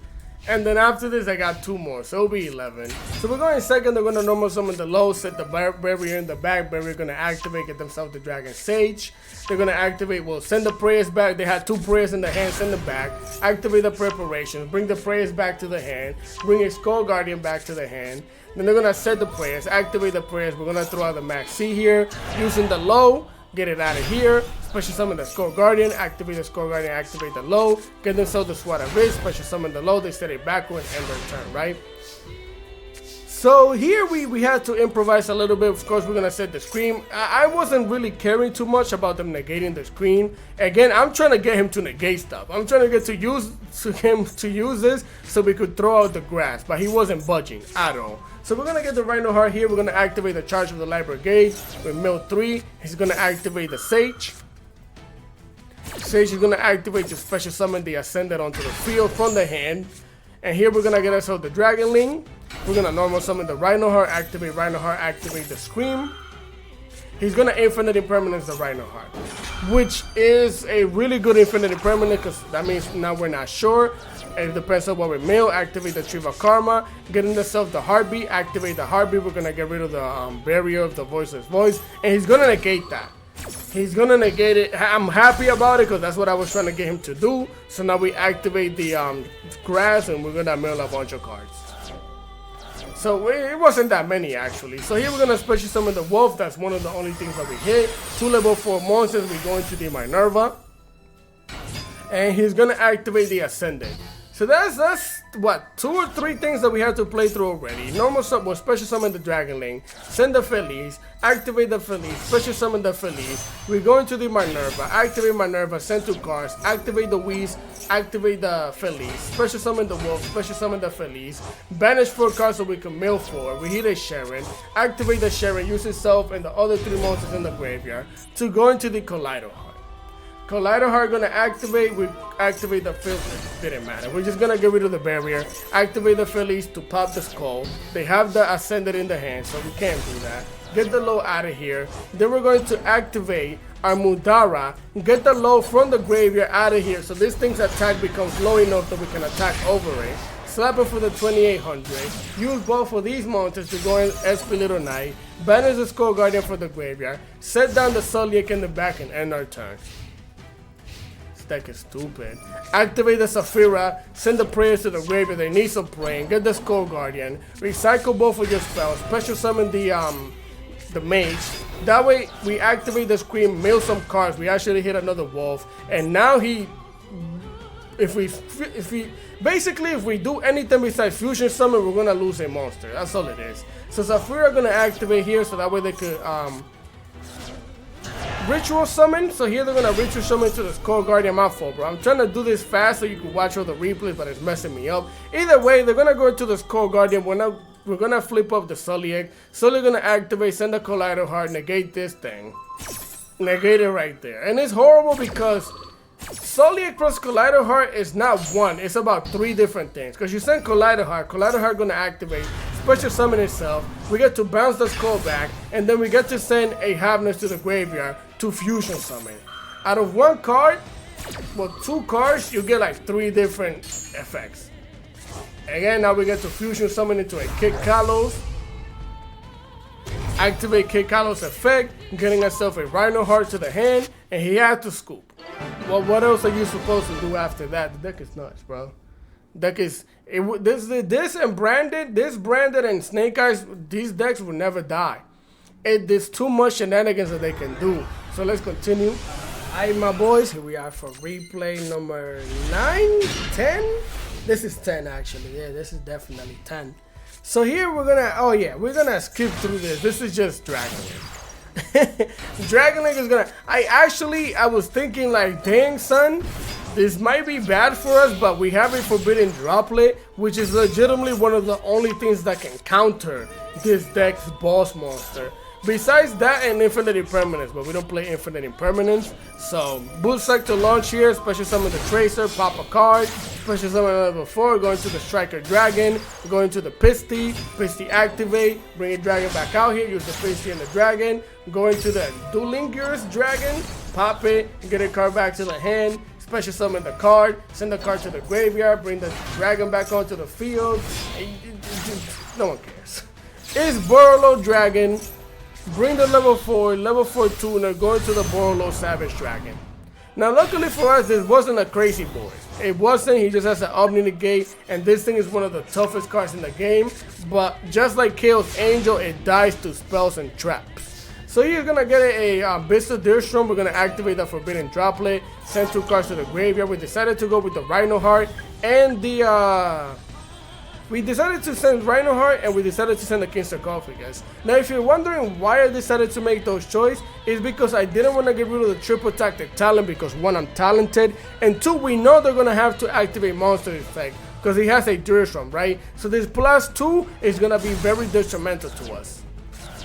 And then after this, I got 2 more, so it'll be 11. So we're going second. They're going to normal summon the low, set the barrier in the back. Barrier going to activate, get themselves the Dragon Sage. They're going to activate, well, send the prayers back. They had 2 prayers in the hand, send them back. Activate the preparations, bring the prayers back to the hand. Bring a Skull Guardian back to the hand. Then they're going to set the prayers, activate the prayers. We're going to throw out the Max C here, using the low. Get it out of here. Special summon the Skull Guardian. Activate the Skull Guardian. Activate the low. Get themselves the Sword of Wrist. Special summon the low. They set it backward and end their turn, right? So here we had to improvise a little bit. Of course, we're gonna set the Scream. I wasn't really caring too much about them negating the Scream. Again, I'm trying to get him to negate stuff. I'm trying to get him to use this so we could throw out the grass, but he wasn't budging at all. So we're gonna get the Rhino Heart here. We're gonna activate the charge of the Light Brigade with Mill 3. He's gonna activate the Sage. Sage is gonna activate to special summon the Ascended onto the field from the hand. And here we're gonna get ourselves the Dragonling. We're gonna normal summon the Rhino Heart, activate the Scream. He's gonna Infinite Impermanence the Rhino Heart, which is a really good Infinite Impermanence because that means now we're not sure. It depends on what we mill. Activate the Tree of Karma, getting yourself the Heartbeat, activate the Heartbeat. We're gonna get rid of the barrier of the Voiceless Voice, and he's gonna negate that. He's gonna negate it. I'm happy about it because that's what I was trying to get him to do. So now we activate the grass, and we're gonna mill a bunch of cards. So it wasn't that many actually. So here we're gonna special summon the Wolf. That's one of the only things that we hit. 2 level 4 monsters. We go into the Minerva, and he's gonna activate the Ascendant. So that's what 2 or 3 things that we have to play through already. Normal summon, well, special summon the Dragonling, send the Feliz, activate the Feliz, special summon the Feliz. We go into the Minerva, activate Minerva, send 2 cards, activate the Whis, activate the Feliz, special summon the Wolf, special summon the Feliz, banish 4 cards so we can mill 4. We hit a Sharon, activate the Sharon, use itself and the other 3 monsters in the graveyard to go into the Collider Heart. Collider Heart gonna activate, we activate the filter, didn't matter. We're just gonna get rid of the barrier, activate the Feliz to pop the skull. They have the Ascended in the hand, so we can't do that. Get the low out of here. Then we're going to activate our Mudara, get the low from the graveyard out of here, so this thing's attack becomes low enough that we can attack over it. Slap it for the 2800. Use both of these monsters to go in SP Little Knight, banish the Skull Guardian for the graveyard, set down the Sulliek in the back and end our turn. Deck is stupid. Activate the Saphira, send the prayers to the graveyard, they need some praying, get the Skull Guardian, recycle both of your spells, special summon the Mage. That way we activate the Scream, mill some cards, we actually hit another Wolf, and now if we do anything besides Fusion Summon, we're gonna lose a monster. That's all it is. So Saphira gonna activate here so that way they could Ritual Summon. So here they're gonna Ritual Summon to the Skull Guardian. My fault, bro. I'm trying to do this fast so you can watch all the replays, but it's messing me up. Either way, they're gonna go into the Skull Guardian. We're gonna flip up the Sulliek. Sulliek gonna activate, send a Collider Heart, negate this thing. Negate it right there. And it's horrible because Sulliek plus Collider Heart is not one, it's about 3 different things. Because you send Collider Heart gonna activate, special summon itself, we get to bounce the skull back, and then we get to send a Havness to the graveyard to Fusion Summon. Out of 1 card, well 2 cards, you get like 3 different effects. Again, now we get to Fusion Summon into a Kid Kalos. Activate Kid Kalos effect, getting ourselves a Rhino Heart to the hand, and he had to scoop. Well, what else are you supposed to do after that? The deck is nuts, bro. Deck is this and Branded, Branded and Snake Eyes. These decks will never die. there's too much shenanigans that they can do. So let's continue. Alright, my boys, here we are for replay number 9, 10. This is 10 actually. Yeah, this is definitely 10. So here we're gonna skip through this. This is just Dragon Link. Dragon Link is gonna. I was thinking like, dang son, this might be bad for us, but we have a forbidden droplet, which is legitimately one of the only things that can counter this deck's boss monster. Besides that and infinite impermanence, but we don't play infinite impermanence. So boot sector launch here, special summon the Tracer, pop a card, special summon level 4, going to the Striker Dragon, going to the Pisty activate, bring a dragon back out here, use the Pisty and the dragon, going to the Duelingur's Dragon, pop it, get a card back to the hand, special summon the card, send the card to the graveyard, bring the dragon back onto the field. No one cares. It's Borolo Dragon. Bring the level 4 tuner, going to the Borolo Savage Dragon. Now luckily for us, this wasn't a crazy board. It wasn't, he just has an Omni Negate, and this thing is one of the toughest cards in the game. But just like Chaos Angel, it dies to spells and traps. So you're gonna get a Bista Dirstrom. We're gonna activate the Forbidden Droplet, send 2 cards to the graveyard. We decided to go with the Rhino Heart and the we decided to send Rhino Heart, and we decided to send the King Sarcophagus. Now, if you're wondering why I decided to make those choices, it's because I didn't want to get rid of the triple tactic talent, because 1, I'm talented, and 2, we know they're going to have to activate monster effect, because he has a Dirstrom, right? So this +2 is going to be very detrimental to us.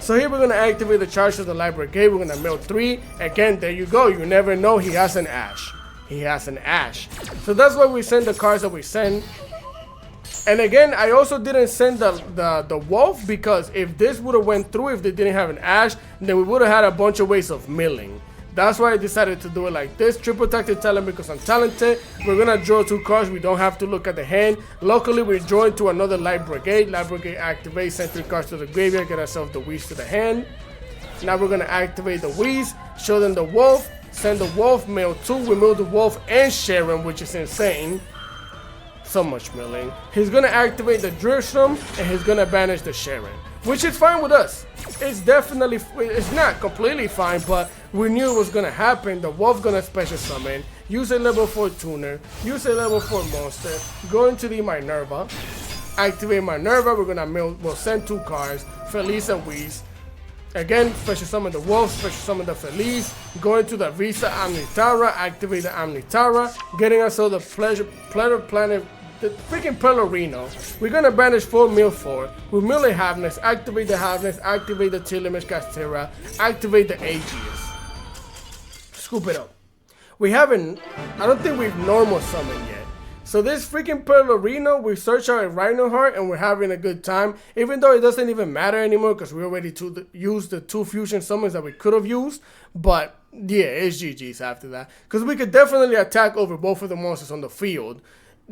So here we're going to activate the charge of the Library Gate. We're going to mill 3. Again, there you go. You never know. He has an Ash. He has an Ash. So that's why we send the cards that we send. And again, I also didn't send the Wolf, because if this would have went through, if they didn't have an Ash, then we would have had a bunch of ways of milling. That's why I decided to do it like this. Triple tactic talent because I'm talented. We're going to draw 2 cards. We don't have to look at the hand. Luckily, we're drawing to another Light Brigade. Light Brigade activate, send 3 cards to the graveyard, get ourselves the Wheeze to the hand. Now we're going to activate the Wheeze, show them the Wolf, send the Wolf, mill 2. We mill the Wolf and Sharon, which is insane. So much milling. He's gonna activate the Dirstrom, and he's gonna banish the Sharon, which is fine with us. It's definitely, it's not completely fine, but we knew it was gonna happen. The Wolf gonna special summon, use a level 4 tuner, use a level 4 monster, go into the Minerva, activate Minerva. We'll send 2 cards, Felice and Wheeze. Again, special summon the Wolf, special summon the Felice, go into the Visa Amnitara, activate the Amnitara, getting us all the Pleasure Planet. The freaking Pelorino. We're gonna banish 4, mill 4. We mill a Havness, activate the Havness, activate the Tilimish Castera, activate the Aegis. Scoop it up. We haven't, I don't think we've normal summoned yet. So this freaking Pelorino, we search out a Rhino Heart and we're having a good time. Even though it doesn't even matter anymore because we already used the 2 fusion summons that we could have used. But yeah, it's GG's after that. Because we could definitely attack over both of the monsters on the field.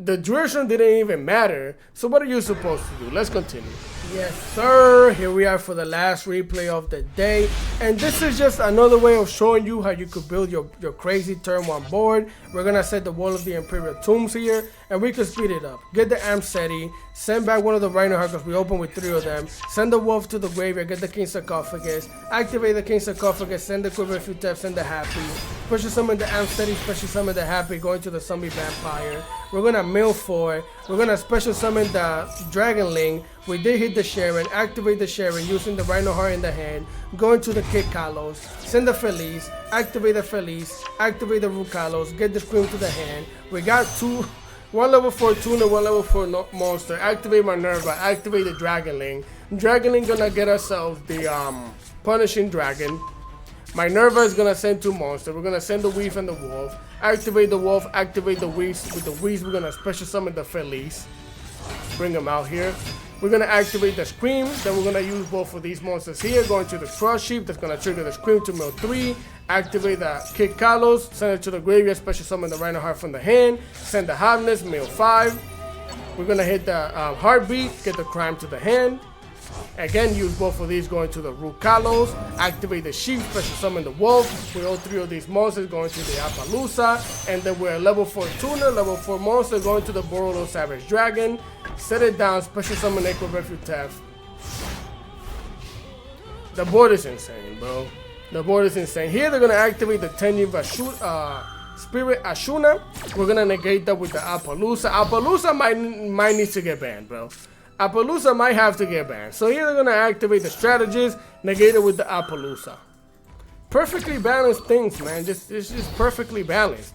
The duration didn't even matter, so what are you supposed to do? Let's continue. Yes, sir. Here we are for the last replay of the day. And this is just another way of showing you how you could build your crazy turn 1 board. We're going to set the Wall of the Imperial Tombs here, and we can speed it up. Get the Amp Seti, send back one of the Rhino Hearts because we open with 3 of them. Send the Wolf to the graveyard, get the King Sarcophagus, activate the King Sarcophagus, send the Quiver if you tap, send the Happy. Special summon the Amp Seti, special summon the Happy, going to the Zombie Vampire. We're going to mill 4. We're going to special summon the Dragon Link. We did hit the Sharon, activate the Sharon using the Rhino Heart in the hand, go into the Kid Kalos, send the Felice, activate the Felice, activate the Rukalos, get the Scream to the hand. We got 1 level 4 tuner, 1 level 4 monster, activate Minerva, activate the Dragon Link. Dragon Link gonna get ourselves the Punishing Dragon. Minerva is gonna send 2 monsters. We're gonna send the Weave and the Wolf, activate the Wolf, activate the Wheeze. With the Wheeze, we're gonna special summon the Felice, bring them out here. We're going to activate the Scream, then we're going to use both of these monsters here, going to the Cross Sheep, that's going to trigger the Scream to mill 3, activate the Kid Kalos, send it to the graveyard, special summon the Rhino Heart from the hand, send the Havness, mill 5, we're going to hit the Heartbeat, get the Crime to the hand, again use both of these going to the Rukalos, activate the Sheep, special summon the Wolf, with all 3 of these monsters going to the Appaloosa, and then we're a level 4 tuner, level 4 monster going to the Borolo Savage Dragon. Set it down, special summon Echo Refuge Tef. The board is insane, bro. The board is insane. Here they're gonna activate the 10-year Spirit Ashuna. We're gonna negate that with the Appaloosa. Appaloosa might need to get banned, bro. Appaloosa might have to get banned. So here they're gonna activate the strategist, negate it with the Appaloosa. Perfectly balanced things, man. It's just perfectly balanced.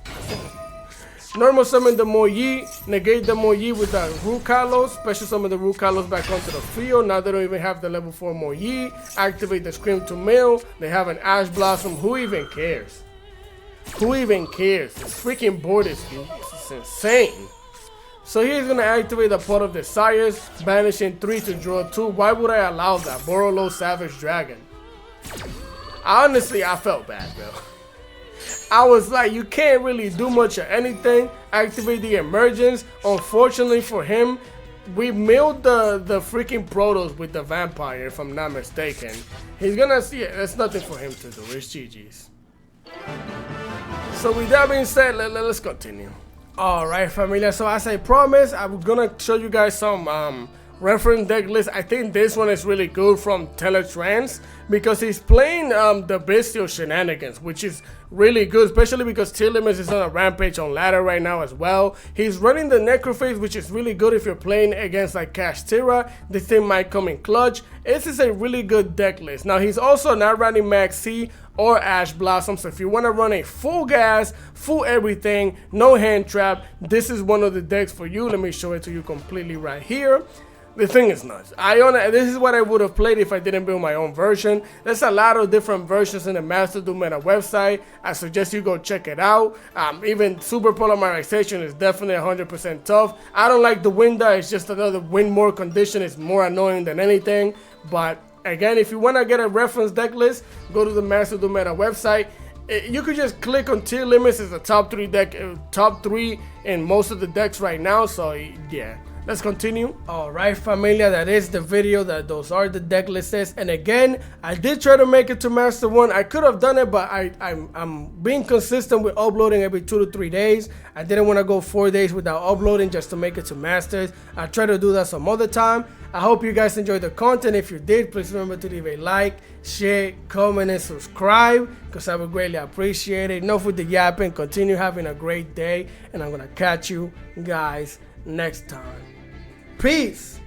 Normal summon the Moyi, negate the Moyi with the Rukalos, special summon the Rukalos back onto the field. Now they don't even have the level 4 Moyi. Activate the Scream to Mill. They have an Ash Blossom. Who even cares? Who even cares? This freaking board is insane. So he's gonna activate the Pot of Desires, banishing 3 to draw 2. Why would I allow that? Borolo Savage Dragon. Honestly, I felt bad, bro. I was like, you can't really do much of anything. Activate the Emergence. Unfortunately for him, we milled the freaking Protos with the Vampire, if I'm not mistaken. He's gonna see it. There's nothing for him to do. It's GG's. So with that being said, let's continue. Alright, familia. So as I promised, I'm gonna show you guys some reference deck list. I think this one is really good from Teletrans because he's playing the Bestial Shenanigans, which is really good, especially because Telemus is on a rampage on ladder right now as well. He's running the Necrophage, which is really good if you're playing against like Kashtira. This thing might come in clutch. This is a really good deck list. Now he's also not running Max C or Ash Blossom, so if you want to run a full gas, full everything, no hand trap, this is one of the decks for you. Let me show it to you completely right here. The thing is nuts. This is what I would have played if I didn't build my own version. There's a lot of different versions in the Master Doom Meta website. I suggest you go check it out. Even Super Polymerization is definitely 100% tough. I don't like the Winda. It's just another win more condition. It's more annoying than anything. But again, if you want to get a reference deck list, go to the Master Doom Meta website. You could just click on tier limits. It's the top 3 in most of the decks right now. So yeah. Let's continue. Alright, familia, that is the video. Those are the deck lists. And again, I did try to make it to Master 1. I could have done it, but I'm being consistent with uploading every 2 to 3 days. I didn't want to go 4 days without uploading just to make it to Masters. I'll try to do that some other time. I hope you guys enjoyed the content. If you did, please remember to leave a like, share, comment, and subscribe, because I would greatly appreciate it. Enough with the yapping. Continue having a great day, and I'm going to catch you guys next time. Peace.